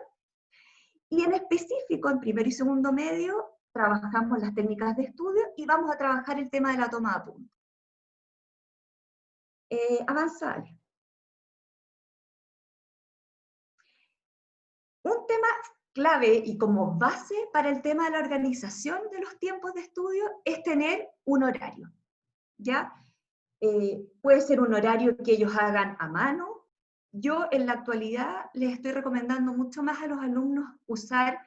Y en específico, en primero y segundo medio, trabajamos las técnicas de estudio y vamos a trabajar el tema de la toma de apuntes. Avanza, Ale. Un tema clave y como base para el tema de la organización de los tiempos de estudio es tener un horario, ¿ya? Puede ser un horario que ellos hagan a mano. Yo en la actualidad les estoy recomendando mucho más a los alumnos usar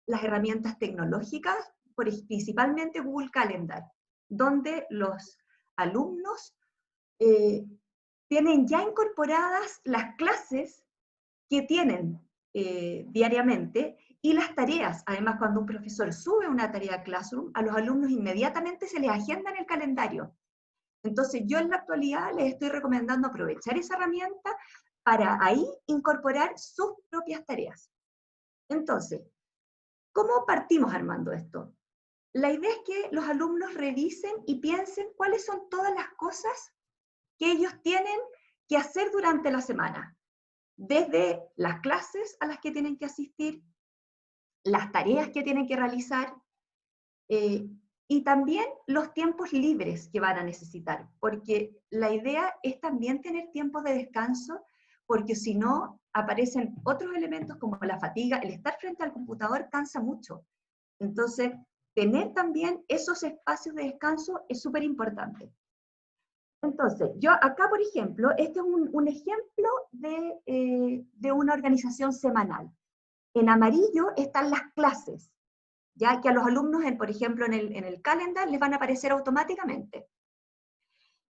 las herramientas tecnológicas, principalmente Google Calendar, donde los alumnos tienen ya incorporadas las clases que tienen diariamente y las tareas. Además, cuando un profesor sube una tarea a Classroom, a los alumnos inmediatamente se les agenda en el calendario. Entonces, yo en la actualidad les estoy recomendando aprovechar esa herramienta para ahí incorporar sus propias tareas. Entonces, ¿cómo partimos armando esto? La idea es que los alumnos revisen y piensen cuáles son todas las cosas que ellos tienen que hacer durante la semana, desde las clases a las que tienen que asistir, las tareas que tienen que realizar, y también los tiempos libres que van a necesitar, porque la idea es también tener tiempos de descanso, porque si no, aparecen otros elementos como la fatiga, el estar frente al computador cansa mucho. Entonces, tener también esos espacios de descanso es súper importante. Entonces, yo acá, por ejemplo, este es un ejemplo de una organización semanal. En amarillo están las clases, ya que a los alumnos, por ejemplo, en el calendar les van a aparecer automáticamente.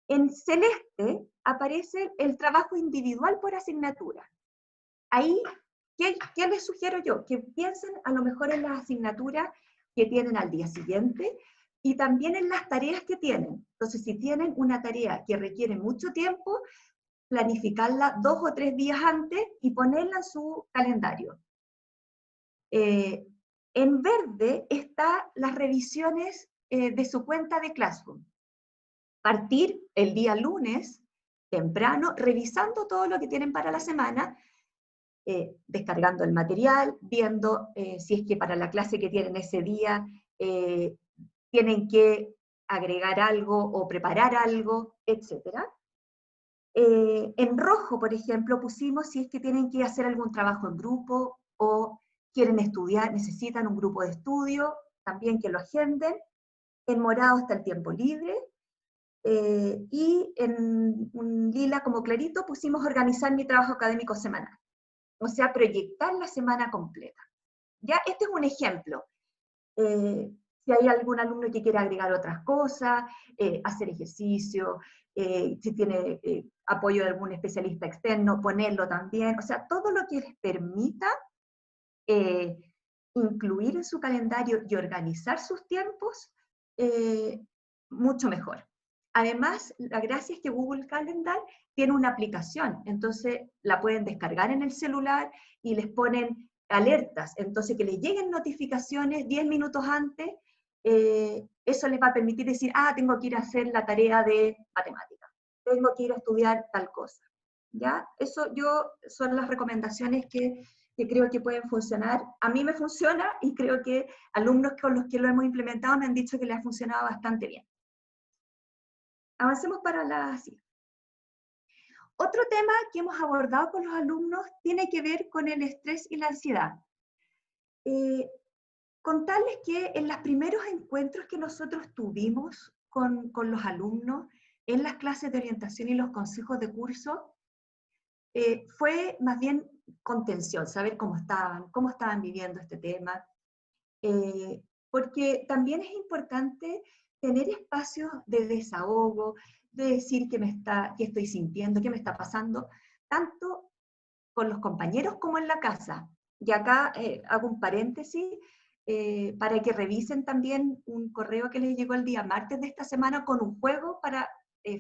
En celeste aparece el trabajo individual por asignatura. Ahí, ¿qué les sugiero yo? Que piensen a lo mejor en las asignaturas que tienen al día siguiente y también en las tareas que tienen. Entonces, si tienen una tarea que requiere mucho tiempo, planificarla 2 o 3 días antes y ponerla en su calendario. En verde están las revisiones de su cuenta de Classroom. Partir el día lunes, temprano, revisando todo lo que tienen para la semana, descargando el material, viendo si es que para la clase que tienen ese día tienen que agregar algo o preparar algo, etc. En rojo, por ejemplo, pusimos si es que tienen que hacer algún trabajo en grupo o quieren estudiar, necesitan un grupo de estudio, también que lo agenden. En morado está el tiempo libre. Y en un lila como clarito pusimos organizar mi trabajo académico semanal. O sea, proyectar la semana completa. Ya, este es un ejemplo. Si hay algún alumno que quiera agregar otras cosas, hacer ejercicio, si tiene apoyo de algún especialista externo, ponerlo también. O sea, todo lo que les permita incluir en su calendario y organizar sus tiempos, mucho mejor. Además, la gracia es que Google Calendar tiene una aplicación, entonces la pueden descargar en el celular y les ponen alertas, entonces que les lleguen notificaciones 10 minutos antes, eso les va a permitir decir, tengo que ir a hacer la tarea de matemática, tengo que ir a estudiar tal cosa. ¿Ya? Eso son las recomendaciones que creo que pueden funcionar. A mí me funciona y creo que alumnos con los que lo hemos implementado me han dicho que les ha funcionado bastante bien. Avancemos para la siguiente. Otro tema que hemos abordado con los alumnos tiene que ver con el estrés y la ansiedad. Contarles que en los primeros encuentros que nosotros tuvimos con los alumnos en las clases de orientación y los consejos de curso, fue más bien contención, saber cómo estaban viviendo este tema, porque también es importante tener espacios de desahogo, de decir qué estoy sintiendo, qué me está pasando, tanto con los compañeros como en la casa. Y acá hago un paréntesis para que revisen también un correo que les llegó el día martes de esta semana con un juego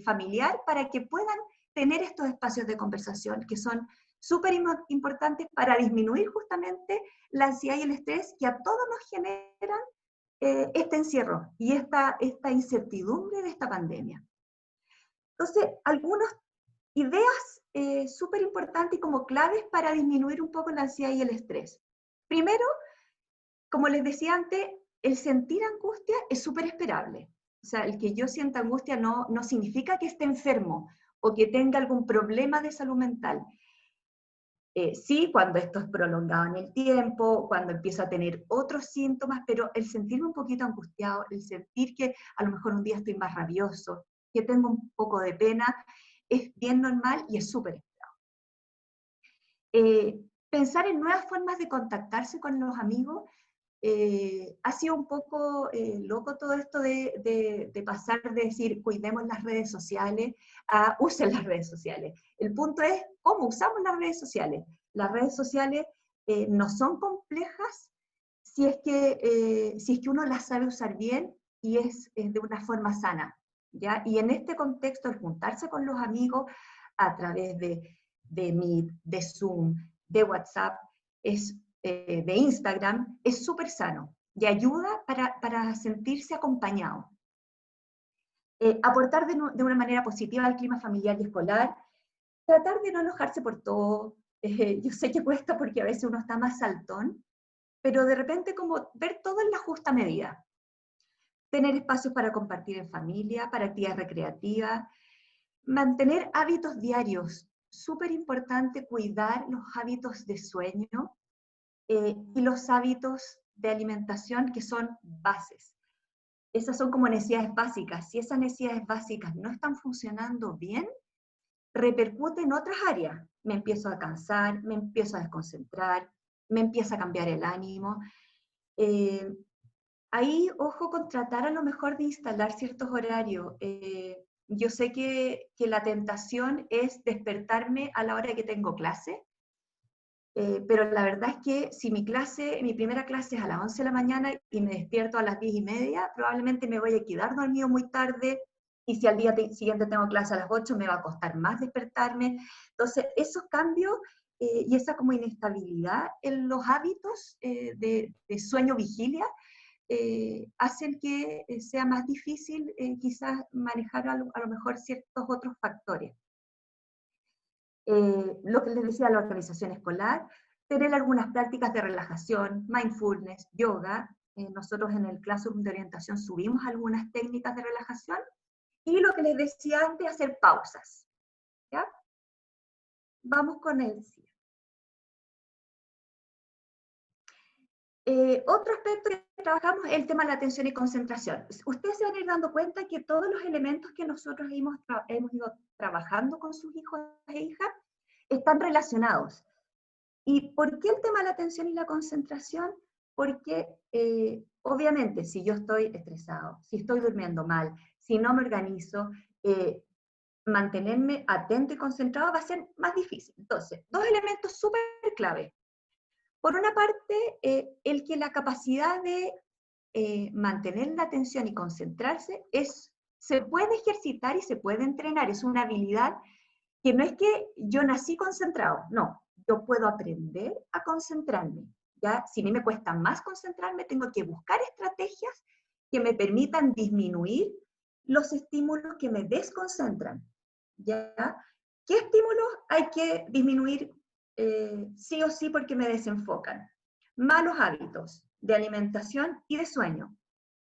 familiar para que puedan tener estos espacios de conversación que son súper importantes para disminuir justamente la ansiedad y el estrés que a todos nos generan este encierro y esta incertidumbre de esta pandemia. Entonces, algunas ideas súper importantes y como claves para disminuir un poco la ansiedad y el estrés. Primero, como les decía antes, el sentir angustia es súper esperable. O sea, el que yo sienta angustia no significa que esté enfermo o que tenga algún problema de salud mental. Sí, cuando esto es prolongado en el tiempo, cuando empiezo a tener otros síntomas, pero el sentirme un poquito angustiado, el sentir que a lo mejor un día estoy más rabioso, que tengo un poco de pena, es bien normal y es súper esperado. Pensar en nuevas formas de contactarse con los amigos. Ha sido un poco loco todo esto de pasar de decir cuidemos las redes sociales a usen las redes sociales. El punto es cómo usamos las redes sociales. Las redes sociales no son complejas si es que uno las sabe usar bien y es de una forma sana, ¿ya? Y en este contexto, el juntarse con los amigos a través de Meet, de Zoom, de WhatsApp, de Instagram, es súper sano, y ayuda para sentirse acompañado. Aportar de una manera positiva al clima familiar y escolar, tratar de no enojarse por todo. Yo sé que cuesta porque a veces uno está más saltón, pero de repente como ver todo en la justa medida. Tener espacios para compartir en familia, para actividades recreativas, mantener hábitos diarios. Súper importante cuidar los hábitos de sueño y los hábitos de alimentación que son bases. Esas son como necesidades básicas. Si esas necesidades básicas no están funcionando bien, repercute en otras áreas. Me empiezo a cansar, me empiezo a desconcentrar, me empieza a cambiar el ánimo. Ahí, ojo con tratar a lo mejor de instalar ciertos horarios. Yo sé que la tentación es despertarme a la hora que tengo clase, pero la verdad es que si mi primera clase es a las 11 de la mañana y me despierto a las 10:30, probablemente me voy a quedar dormido muy tarde, y si al día siguiente tengo clase a las 8, me va a costar más despertarme. Entonces, esos cambios y esa como inestabilidad en los hábitos de sueño-vigilia hacen que sea más difícil quizás manejar a lo mejor ciertos otros factores. Lo que les decía, la organización escolar, tener algunas prácticas de relajación, mindfulness, yoga. Nosotros en el Classroom de orientación subimos algunas técnicas de relajación, y lo que les decía antes, hacer pausas. ¿Ya? Vamos con el cierre. Otro aspecto que trabajamos es el tema de la atención y concentración. Ustedes se van a ir dando cuenta que todos los elementos que nosotros hemos ido trabajando con sus hijos e hijas están relacionados. ¿Y por qué el tema de la atención y la concentración? Porque obviamente si yo estoy estresado, si estoy durmiendo mal, si no me organizo, mantenerme atento y concentrado va a ser más difícil. Entonces, dos elementos súper clave. Por una parte, el que la capacidad de mantener la atención y concentrarse se puede ejercitar y se puede entrenar, es una habilidad que no es que yo nací concentrado, no, yo puedo aprender a concentrarme. ¿Ya? Si a mí me cuesta más concentrarme, tengo que buscar estrategias que me permitan disminuir los estímulos que me desconcentran. ¿Ya? ¿Qué estímulos hay que disminuir sí o sí porque me desenfocan? Malos hábitos de alimentación y de sueño.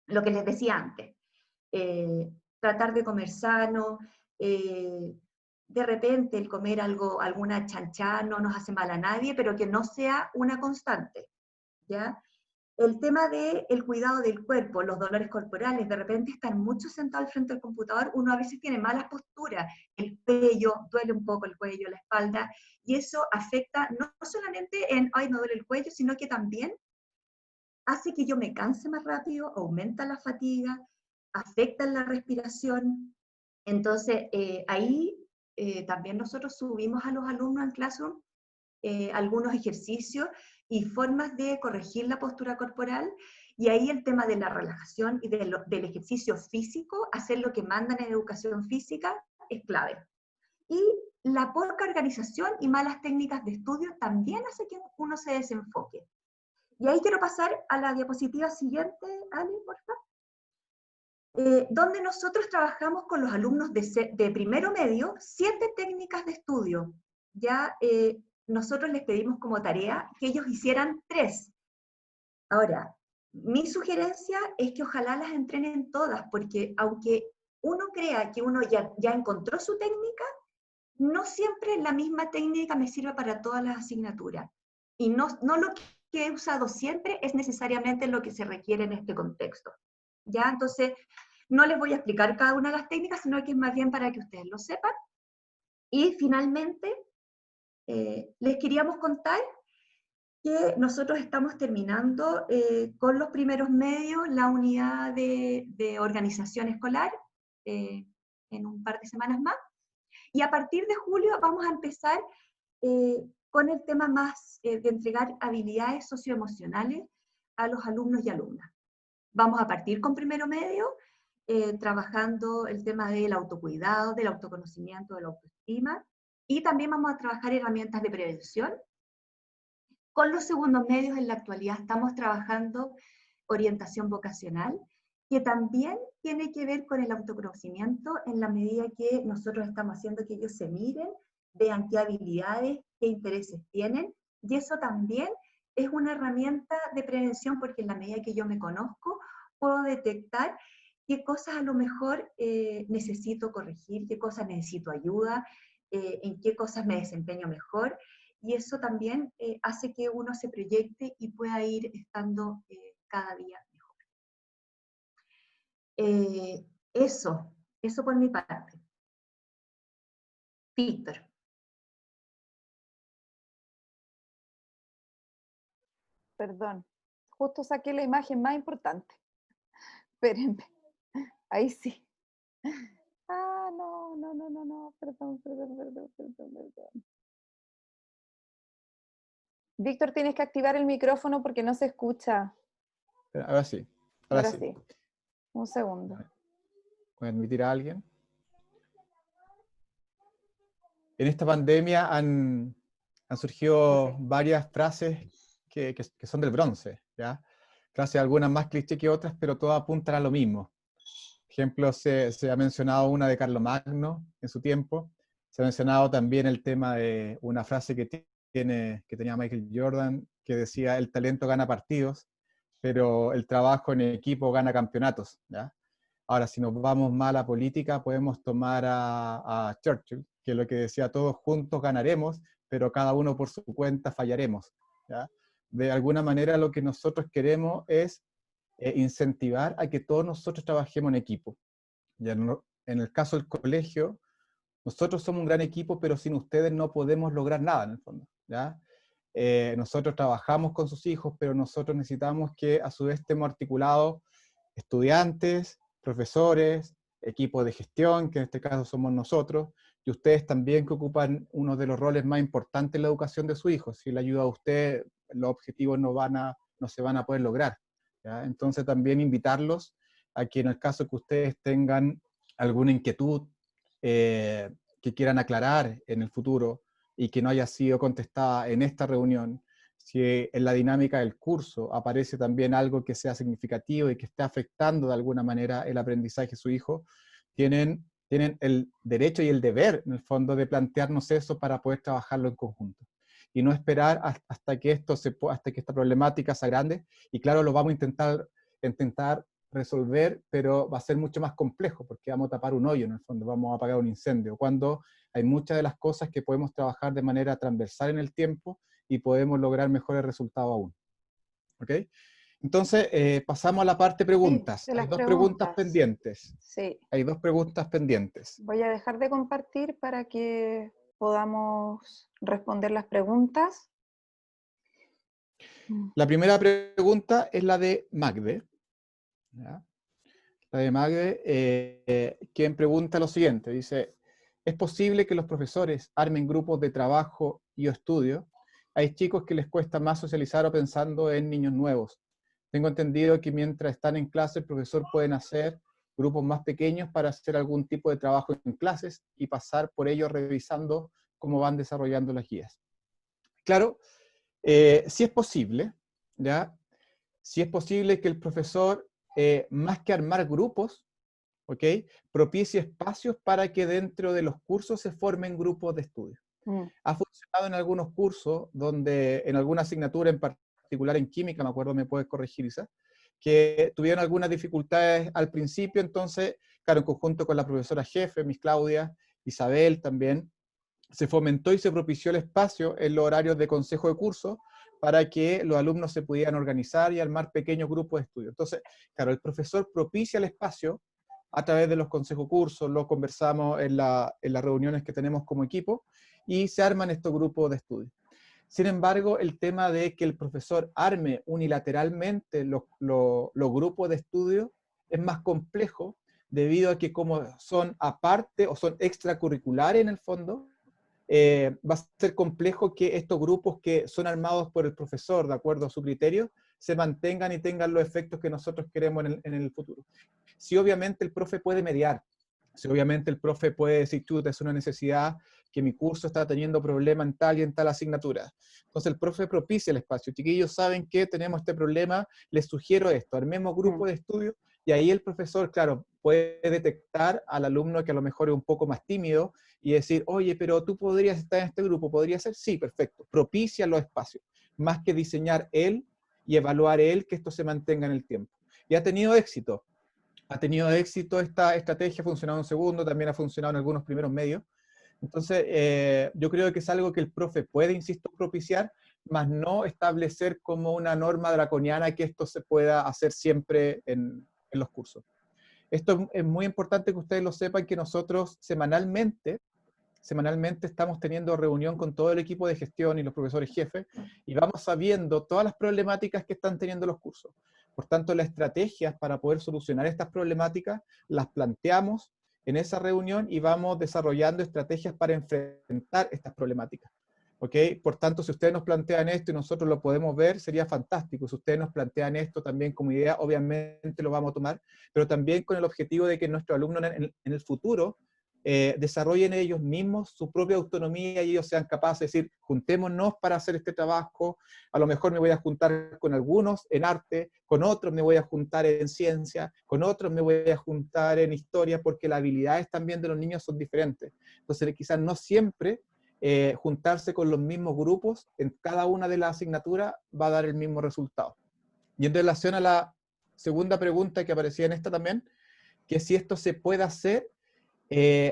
Lo que les decía antes. Tratar de comer sano, de repente el comer alguna chanchá no nos hace mal a nadie, pero que no sea una constante, ¿ya? El tema del cuidado del cuerpo, los dolores corporales, de repente estar mucho sentado al frente del computador, uno a veces tiene malas posturas, el cuello, duele un poco el cuello, la espalda, y eso afecta no solamente en, ay, me duele el cuello, sino que también hace que yo me canse más rápido, aumenta la fatiga, afecta en la respiración. Entonces, ahí también nosotros subimos a los alumnos en Classroom algunos ejercicios y formas de corregir la postura corporal, y ahí el tema de la relajación y del ejercicio físico, hacer lo que mandan en educación física, es clave. Y la poca organización y malas técnicas de estudio también hace que uno se desenfoque. Y ahí quiero pasar a la diapositiva siguiente, Ale, por favor. Donde nosotros trabajamos con los alumnos de primero medio 7 técnicas de estudio. Ya nosotros les pedimos como tarea que ellos hicieran 3. Ahora, mi sugerencia es que ojalá las entrenen todas, porque aunque uno crea que uno ya encontró su técnica, no siempre la misma técnica me sirve para todas las asignaturas. Y no lo que he usado siempre es necesariamente lo que se requiere en este contexto. ¿Ya? Entonces, no les voy a explicar cada una de las técnicas, sino que es más bien para que ustedes lo sepan. Y finalmente, les queríamos contar que nosotros estamos terminando con los primeros medios la unidad de organización escolar en un par de semanas más. Y a partir de julio vamos a empezar con el tema más de entregar habilidades socioemocionales a los alumnos y alumnas. Vamos a partir con primero medio, trabajando el tema del autocuidado, del autoconocimiento, de la autoestima, y también vamos a trabajar herramientas de prevención. Con los segundos medios en la actualidad estamos trabajando orientación vocacional, que también tiene que ver con el autoconocimiento en la medida que nosotros estamos haciendo que ellos se miren, vean qué habilidades, qué intereses tienen, y eso también es una herramienta de prevención porque en la medida que yo me conozco, puedo detectar qué cosas a lo mejor necesito corregir, qué cosas necesito ayuda, en qué cosas me desempeño mejor, y eso también hace que uno se proyecte y pueda ir estando cada día mejor. Eso por mi parte. Víctor. Perdón, justo saqué la imagen más importante. Espérenme, ahí sí. Ah, no, perdón. Víctor, tienes que activar el micrófono porque no se escucha. Ahora sí, ahora Ahora sí. sí, un segundo. ¿Voy a admitir a alguien? En esta pandemia han surgido varias frases que son del bronce, ¿ya? Frases algunas más cliché que otras, pero todas apuntan a lo mismo. Por ejemplo, se ha mencionado una de Carlomagno en su tiempo, se ha mencionado también el tema de una frase que tenía Michael Jordan, que decía, el talento gana partidos, pero el trabajo en equipo gana campeonatos, ¿ya? Ahora, si nos vamos más a la política, podemos tomar a Churchill, que es lo que decía, todos juntos ganaremos, pero cada uno por su cuenta fallaremos, ¿ya? De alguna manera lo que nosotros queremos es incentivar a que todos nosotros trabajemos en equipo. Ya en el caso del colegio, nosotros somos un gran equipo, pero sin ustedes no podemos lograr nada en el fondo, ¿ya? Nosotros trabajamos con sus hijos, pero nosotros necesitamos que a su vez estemos articulados estudiantes, profesores, equipos de gestión, que en este caso somos nosotros, y ustedes también que ocupan uno de los roles más importantes en la educación de su hijo. Si le ayuda a usted, los objetivos no se van a poder lograr, ¿ya? Entonces también invitarlos a que en el caso que ustedes tengan alguna inquietud que quieran aclarar en el futuro y que no haya sido contestada en esta reunión, si en la dinámica del curso aparece también algo que sea significativo y que esté afectando de alguna manera el aprendizaje de su hijo, tienen el derecho y el deber, en el fondo, de plantearnos eso para poder trabajarlo en conjunto. Y no esperar hasta que esta problemática sea grande, y claro, lo vamos a intentar resolver, pero va a ser mucho más complejo, porque vamos a tapar un hoyo en el fondo, vamos a apagar un incendio, cuando hay muchas de las cosas que podemos trabajar de manera transversal en el tiempo y podemos lograr mejores resultados aún. ¿Ok? Entonces, pasamos a la parte preguntas. Sí, de hay las dos preguntas preguntas. pendientes. Sí. Hay dos preguntas pendientes. Voy a dejar de compartir para que podamos responder las preguntas. La primera pregunta es la de Magde, ¿ya? La de Magde, quien pregunta lo siguiente, dice, ¿es posible que los profesores armen grupos de trabajo y estudio? Hay chicos que les cuesta más socializar o pensando en niños nuevos. Tengo entendido que mientras están en clase, el profesor pueden hacer grupos más pequeños para hacer algún tipo de trabajo en clases y pasar por ellos revisando cómo van desarrollando las guías. Claro, sí es posible, ¿ya? Sí es posible que el profesor, más que armar grupos, ¿ok?, propicie espacios para que dentro de los cursos se formen grupos de estudio. Ha funcionado en algunos cursos, donde en alguna asignatura en particular en química, me acuerdo, me puedes corregir, Isa, que tuvieron algunas dificultades al principio, entonces, claro, en conjunto con la profesora jefe, Miss Claudia, Isabel también, se fomentó y se propició el espacio en los horarios de consejo de curso para que los alumnos se pudieran organizar y armar pequeños grupos de estudio. Entonces, claro, el profesor propicia el espacio a través de los consejos cursos, lo conversamos en las reuniones que tenemos como equipo, y se arman estos grupos de estudio. Sin embargo, el tema de que el profesor arme unilateralmente los grupos de estudio es más complejo, debido a que como son aparte o son extracurriculares en el fondo, va a ser complejo que estos grupos que son armados por el profesor de acuerdo a su criterio se mantengan y tengan los efectos que nosotros queremos en el futuro. Sí, obviamente el profe puede mediar, Si obviamente el profe puede decir, chuta, es una necesidad que mi curso está teniendo problema en tal y en tal asignatura. Entonces el profe propicia el espacio. Chiquillos, saben que tenemos este problema, les sugiero esto, armemos grupo de estudio, y ahí el profesor, claro, puede detectar al alumno que a lo mejor es un poco más tímido y decir, oye, pero tú podrías estar en este grupo, ¿podrías ser? Sí, perfecto. Propicia los espacios, más que diseñar él y evaluar él que esto se mantenga en el tiempo. Y ha tenido éxito. Ha tenido éxito esta estrategia, ha funcionado en un segundo, también ha funcionado en algunos primeros medios. Entonces, yo creo que es algo que el profe puede, insisto, propiciar, más no establecer como una norma draconiana que esto se pueda hacer siempre en los cursos. Esto es muy importante que ustedes lo sepan, que nosotros semanalmente estamos teniendo reunión con todo el equipo de gestión y los profesores jefes, y vamos sabiendo todas las problemáticas que están teniendo los cursos. Por tanto, las estrategias para poder solucionar estas problemáticas las planteamos en esa reunión y vamos desarrollando estrategias para enfrentar estas problemáticas. ¿Ok? Por tanto, si ustedes nos plantean esto y nosotros lo podemos ver, sería fantástico. Si ustedes nos plantean esto también como idea, obviamente lo vamos a tomar, pero también con el objetivo de que nuestros alumnos en el futuro desarrollen ellos mismos su propia autonomía y ellos sean capaces de decir, juntémonos para hacer este trabajo, a lo mejor me voy a juntar con algunos en arte, con otros me voy a juntar en ciencia, con otros me voy a juntar en historia, porque las habilidades también de los niños son diferentes. Entonces quizás no siempre juntarse con los mismos grupos en cada una de las asignaturas va a dar el mismo resultado. Y en relación a la segunda pregunta que aparecía en esta también, que si esto se puede hacer,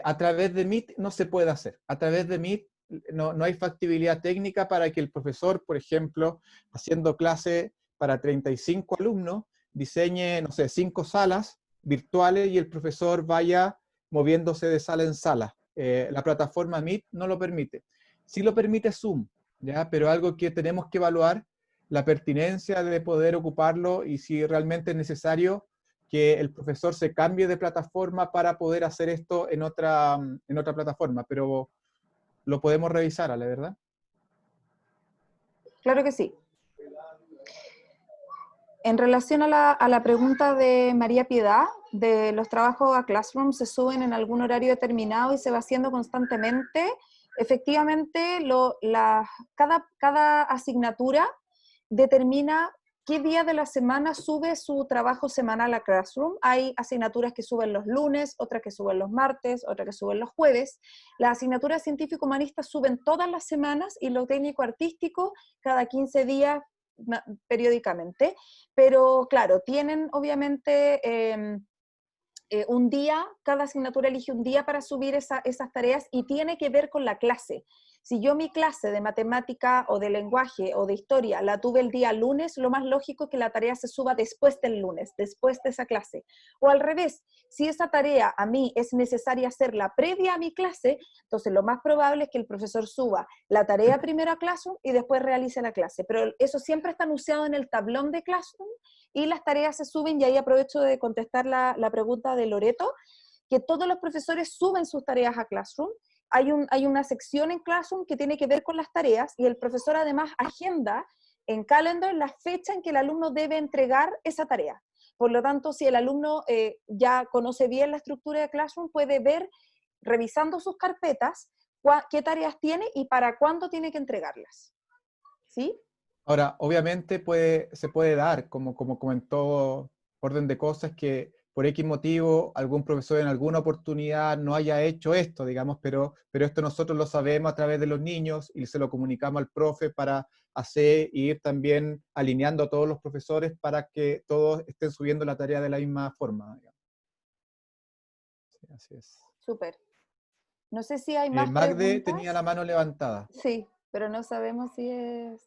a través de Meet no se puede hacer. A través de Meet no hay factibilidad técnica para que el profesor, por ejemplo, haciendo clase para 35 alumnos, diseñe, no sé, 5 salas virtuales y el profesor vaya moviéndose de sala en sala. La plataforma Meet no lo permite. Sí lo permite Zoom, ¿ya? Pero algo que tenemos que evaluar, la pertinencia de poder ocuparlo y si realmente es necesario que el profesor se cambie de plataforma para poder hacer esto en otra plataforma, pero lo podemos revisar, ¿la verdad? Claro que sí. En relación a la pregunta de María Piedad, de los trabajos a Classroom se suben en algún horario determinado y se va haciendo constantemente, efectivamente cada asignatura determina qué día de la semana sube su trabajo semanal a Classroom. Hay asignaturas que suben los lunes, otras que suben los martes, otras que suben los jueves. Las asignaturas científico-humanistas suben todas las semanas y lo técnico-artístico cada 15 días periódicamente, pero claro, tienen obviamente un día, cada asignatura elige un día para subir esas tareas y tiene que ver con la clase. Si yo mi clase de matemática o de lenguaje o de historia la tuve el día lunes, lo más lógico es que la tarea se suba después del lunes, después de esa clase. O al revés, si esa tarea a mí es necesaria hacerla previa a mi clase, entonces lo más probable es que el profesor suba la tarea primero a Classroom y después realice la clase. Pero eso siempre está anunciado en el tablón de Classroom y las tareas se suben, y ahí aprovecho de contestar la pregunta de Loreto, que todos los profesores suben sus tareas a Classroom. Hay una sección en Classroom que tiene que ver con las tareas y el profesor además agenda en Calendar la fecha en que el alumno debe entregar esa tarea. Por lo tanto, si el alumno ya conoce bien la estructura de Classroom, puede ver, revisando sus carpetas, qué tareas tiene y para cuándo tiene que entregarlas. ¿Sí? Ahora, obviamente se puede dar, como comentó Orden de Cosas, que por X motivo algún profesor en alguna oportunidad no haya hecho esto, digamos, pero esto nosotros lo sabemos a través de los niños y se lo comunicamos al profe para hacer y ir también alineando a todos los profesores para que todos estén subiendo la tarea de la misma forma, digamos. Sí, así es. Súper. No sé si hay más Magde preguntas. tenía la mano levantada. Sí, pero no sabemos si es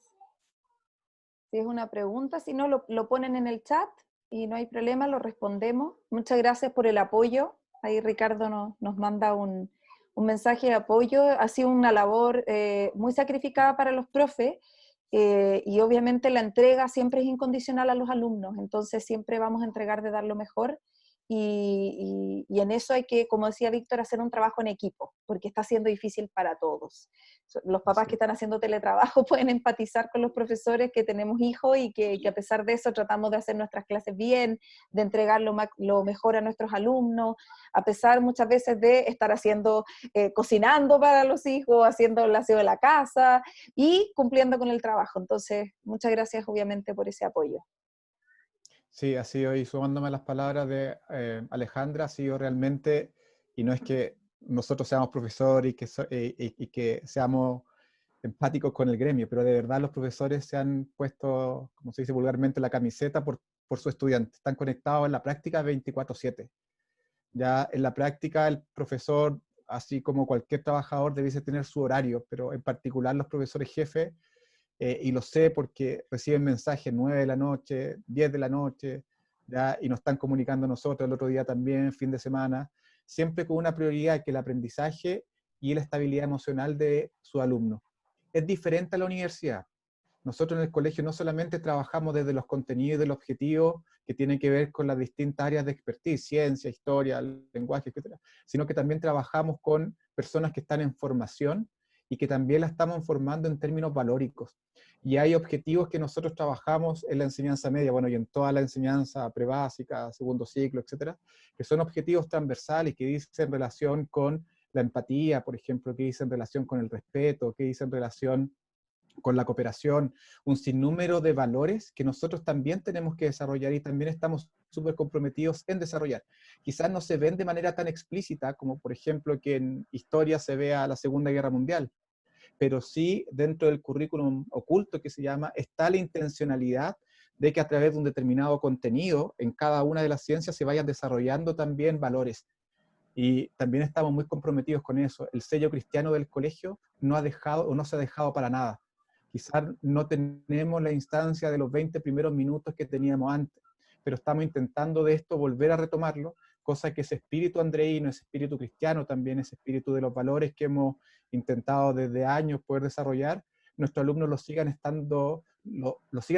una pregunta. Si no, lo ponen en el chat y no hay problema, lo respondemos. Muchas gracias por el apoyo. Ahí Ricardo nos manda un mensaje de apoyo. Ha sido una labor muy sacrificada para los profes y obviamente la entrega siempre es incondicional a los alumnos, entonces siempre vamos a entregar de dar lo mejor. y en eso hay que, como decía Víctor, hacer un trabajo en equipo, porque está siendo difícil para todos. Los papás que están haciendo teletrabajo pueden empatizar con los profesores que tenemos hijos y que a pesar de eso tratamos de hacer nuestras clases bien, de entregar lo mejor a nuestros alumnos, a pesar muchas veces de estar cocinando para los hijos, haciendo el aseo de la casa y cumpliendo con el trabajo. Entonces, muchas gracias obviamente por ese apoyo. Sí, ha sido, y sumándome a las palabras de Alejandra, ha sido realmente, y no es que nosotros seamos profesores y que seamos empáticos con el gremio, pero de verdad los profesores se han puesto, como se dice vulgarmente, la camiseta por su estudiante. Están conectados en la práctica 24/7. Ya en la práctica el profesor, así como cualquier trabajador, debiese tener su horario, pero en particular los profesores jefes, y lo sé porque reciben mensajes 9 de la noche, 10 de la noche, ¿ya? Y nos están comunicando a nosotros el otro día también, fin de semana, siempre con una prioridad que el aprendizaje y la estabilidad emocional de su alumno. Es diferente a la universidad. Nosotros en el colegio no solamente trabajamos desde los contenidos y del objetivo que tienen que ver con las distintas áreas de expertise, ciencia, historia, lenguaje, etcétera, sino que también trabajamos con personas que están en formación y que también la estamos formando en términos valóricos. Y hay objetivos que nosotros trabajamos en la enseñanza media, bueno, y en toda la enseñanza prebásica, segundo ciclo, etcétera, que son objetivos transversales que dicen relación con la empatía, por ejemplo, que dicen relación con el respeto, que dicen relación con la cooperación, un sinnúmero de valores que nosotros también tenemos que desarrollar y también estamos súper comprometidos en desarrollar. Quizás no se ven de manera tan explícita como, por ejemplo, que en historia se vea la Segunda Guerra Mundial, pero sí dentro del currículum oculto que se llama, está la intencionalidad de que a través de un determinado contenido en cada una de las ciencias se vayan desarrollando también valores. Y también estamos muy comprometidos con eso. El sello cristiano del colegio no ha dejado o no se ha dejado para nada. Quizás no tenemos la instancia de los 20 primeros minutos que teníamos antes, pero estamos intentando de esto volver a retomarlo, cosa que ese espíritu andreíno, ese espíritu cristiano también, ese espíritu de los valores que hemos intentado desde años poder desarrollar, nuestros alumnos lo sigan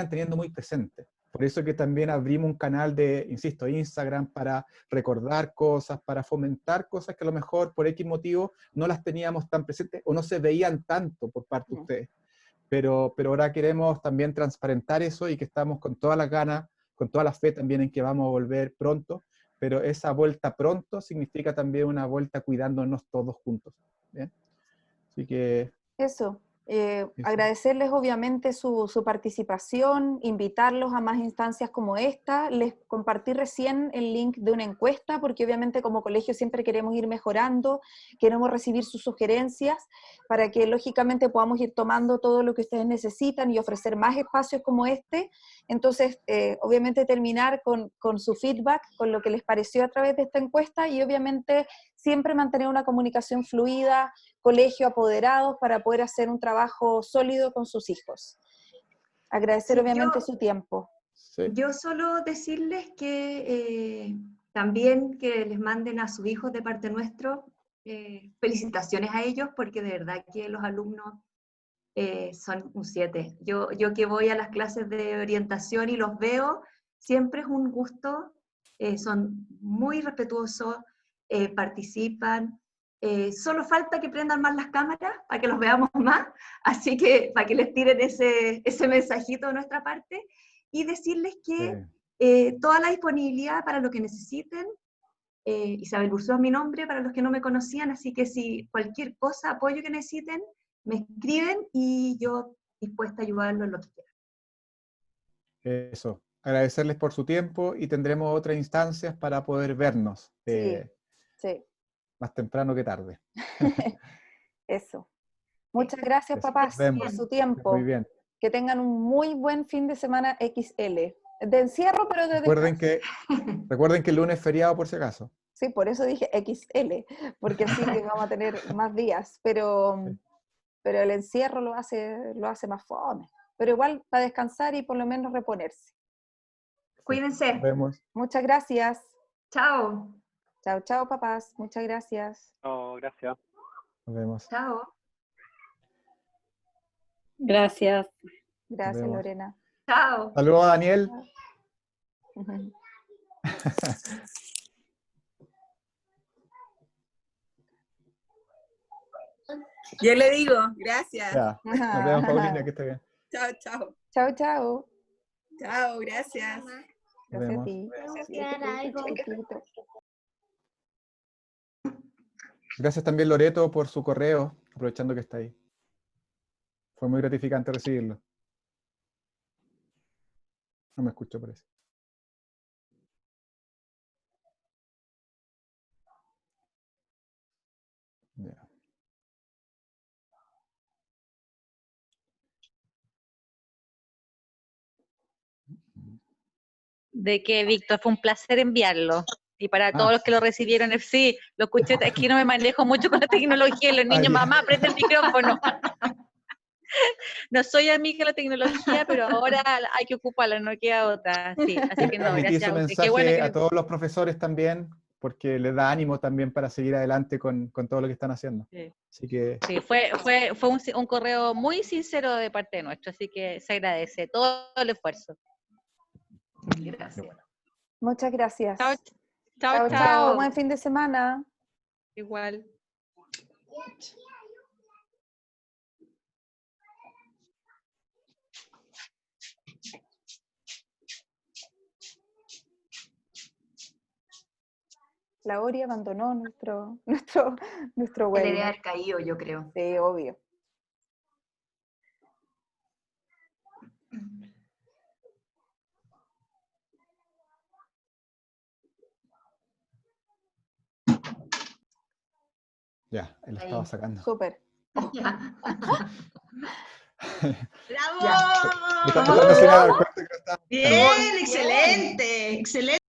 teniendo muy presente. Por eso que también abrimos un canal de, insisto, Instagram para recordar cosas, para fomentar cosas que a lo mejor por X motivo no las teníamos tan presentes o no se veían tanto por parte de ustedes. Pero ahora queremos también transparentar eso y que estamos con todas las ganas, con toda la fe también en que vamos a volver pronto, pero esa vuelta pronto significa también una vuelta cuidándonos todos juntos. ¿Bien? Así que... Eso. Agradecerles obviamente su participación, invitarlos a más instancias como esta. Les compartí recién el link de una encuesta, porque obviamente como colegio siempre queremos ir mejorando, queremos recibir sus sugerencias para que lógicamente podamos ir tomando todo lo que ustedes necesitan y ofrecer más espacios como este. Entonces, obviamente terminar con su feedback, con lo que les pareció a través de esta encuesta y obviamente siempre mantener una comunicación fluida, colegio apoderados para poder hacer un trabajo sólido con sus hijos. Agradecer Sí, obviamente su tiempo. Sí. Yo solo decirles que también que les manden a sus hijos de parte nuestro felicitaciones a ellos porque de verdad que los alumnos son un 7. Yo que voy a las clases de orientación y los veo, siempre es un gusto, son muy respetuosos, participan, solo falta que prendan más las cámaras para que los veamos más, así que para que les tiren ese mensajito de nuestra parte y decirles que toda la disponibilidad para lo que necesiten. Isabel Burzó es mi nombre para los que no me conocían, así que si cualquier cosa, apoyo que necesiten, me escriben y yo dispuesta a ayudarlos en lo que quieran. Eso. Agradecerles por su tiempo y tendremos otras instancias para poder vernos Sí. más temprano que tarde. Eso. Muchas gracias, Eso. papás, Nos por vemos. su tiempo. Muy bien. Que tengan un muy buen fin de semana XL. De encierro, pero de Recuerden descanso. recuerden que el lunes es feriado por si acaso. Sí, por eso dije XL, porque así vamos a tener más días, pero el encierro lo hace más fome. Pero igual para descansar y por lo menos reponerse. Cuídense. Nos vemos. Muchas gracias. Chao. Chao, chao, papás. Muchas gracias. Oh, gracias. Nos vemos. Chao. Gracias. Gracias, vemos. Lorena. Chao. Saludos a Daniel. Yo le digo, gracias. Ya, nos vemos, Paulina, que esté bien. Chao, chao. Chao, chao. Chao, gracias. Nos Gracias a vemos. ti. Chiquitito. Gracias también, Loreto, por su correo, aprovechando que está ahí. Fue muy gratificante recibirlo. No me escucho, parece. Ya. De que, Víctor, fue un placer enviarlo. Y para todos los que lo recibieron, sí, lo escuché, es que no me manejo mucho con la tecnología, los niños, ya. mamá, prende el micrófono. No soy amiga de la tecnología, pero ahora hay que ocuparla, no queda otra. Sí, así que no, Transmití gracias su a usted. mensaje Qué bueno que a todos los profesores también, porque les da ánimo también para seguir adelante con todo lo que están haciendo. Sí. Así que Sí, fue un correo muy sincero de parte de nuestro, así que se agradece todo el esfuerzo. Gracias. Muchas gracias. Chao, Chao, chao, chao. chao. Buen fin de semana. Igual. La Ori abandonó nuestro Él debe webinar. haber caído, yo creo. Sí, obvio. ya, él Ahí. estaba sacando. Súper. Ya. ¡Bravo! Ya. Está empezando a cenar, cuenta que lo estaba- Bien, excelente, excelente.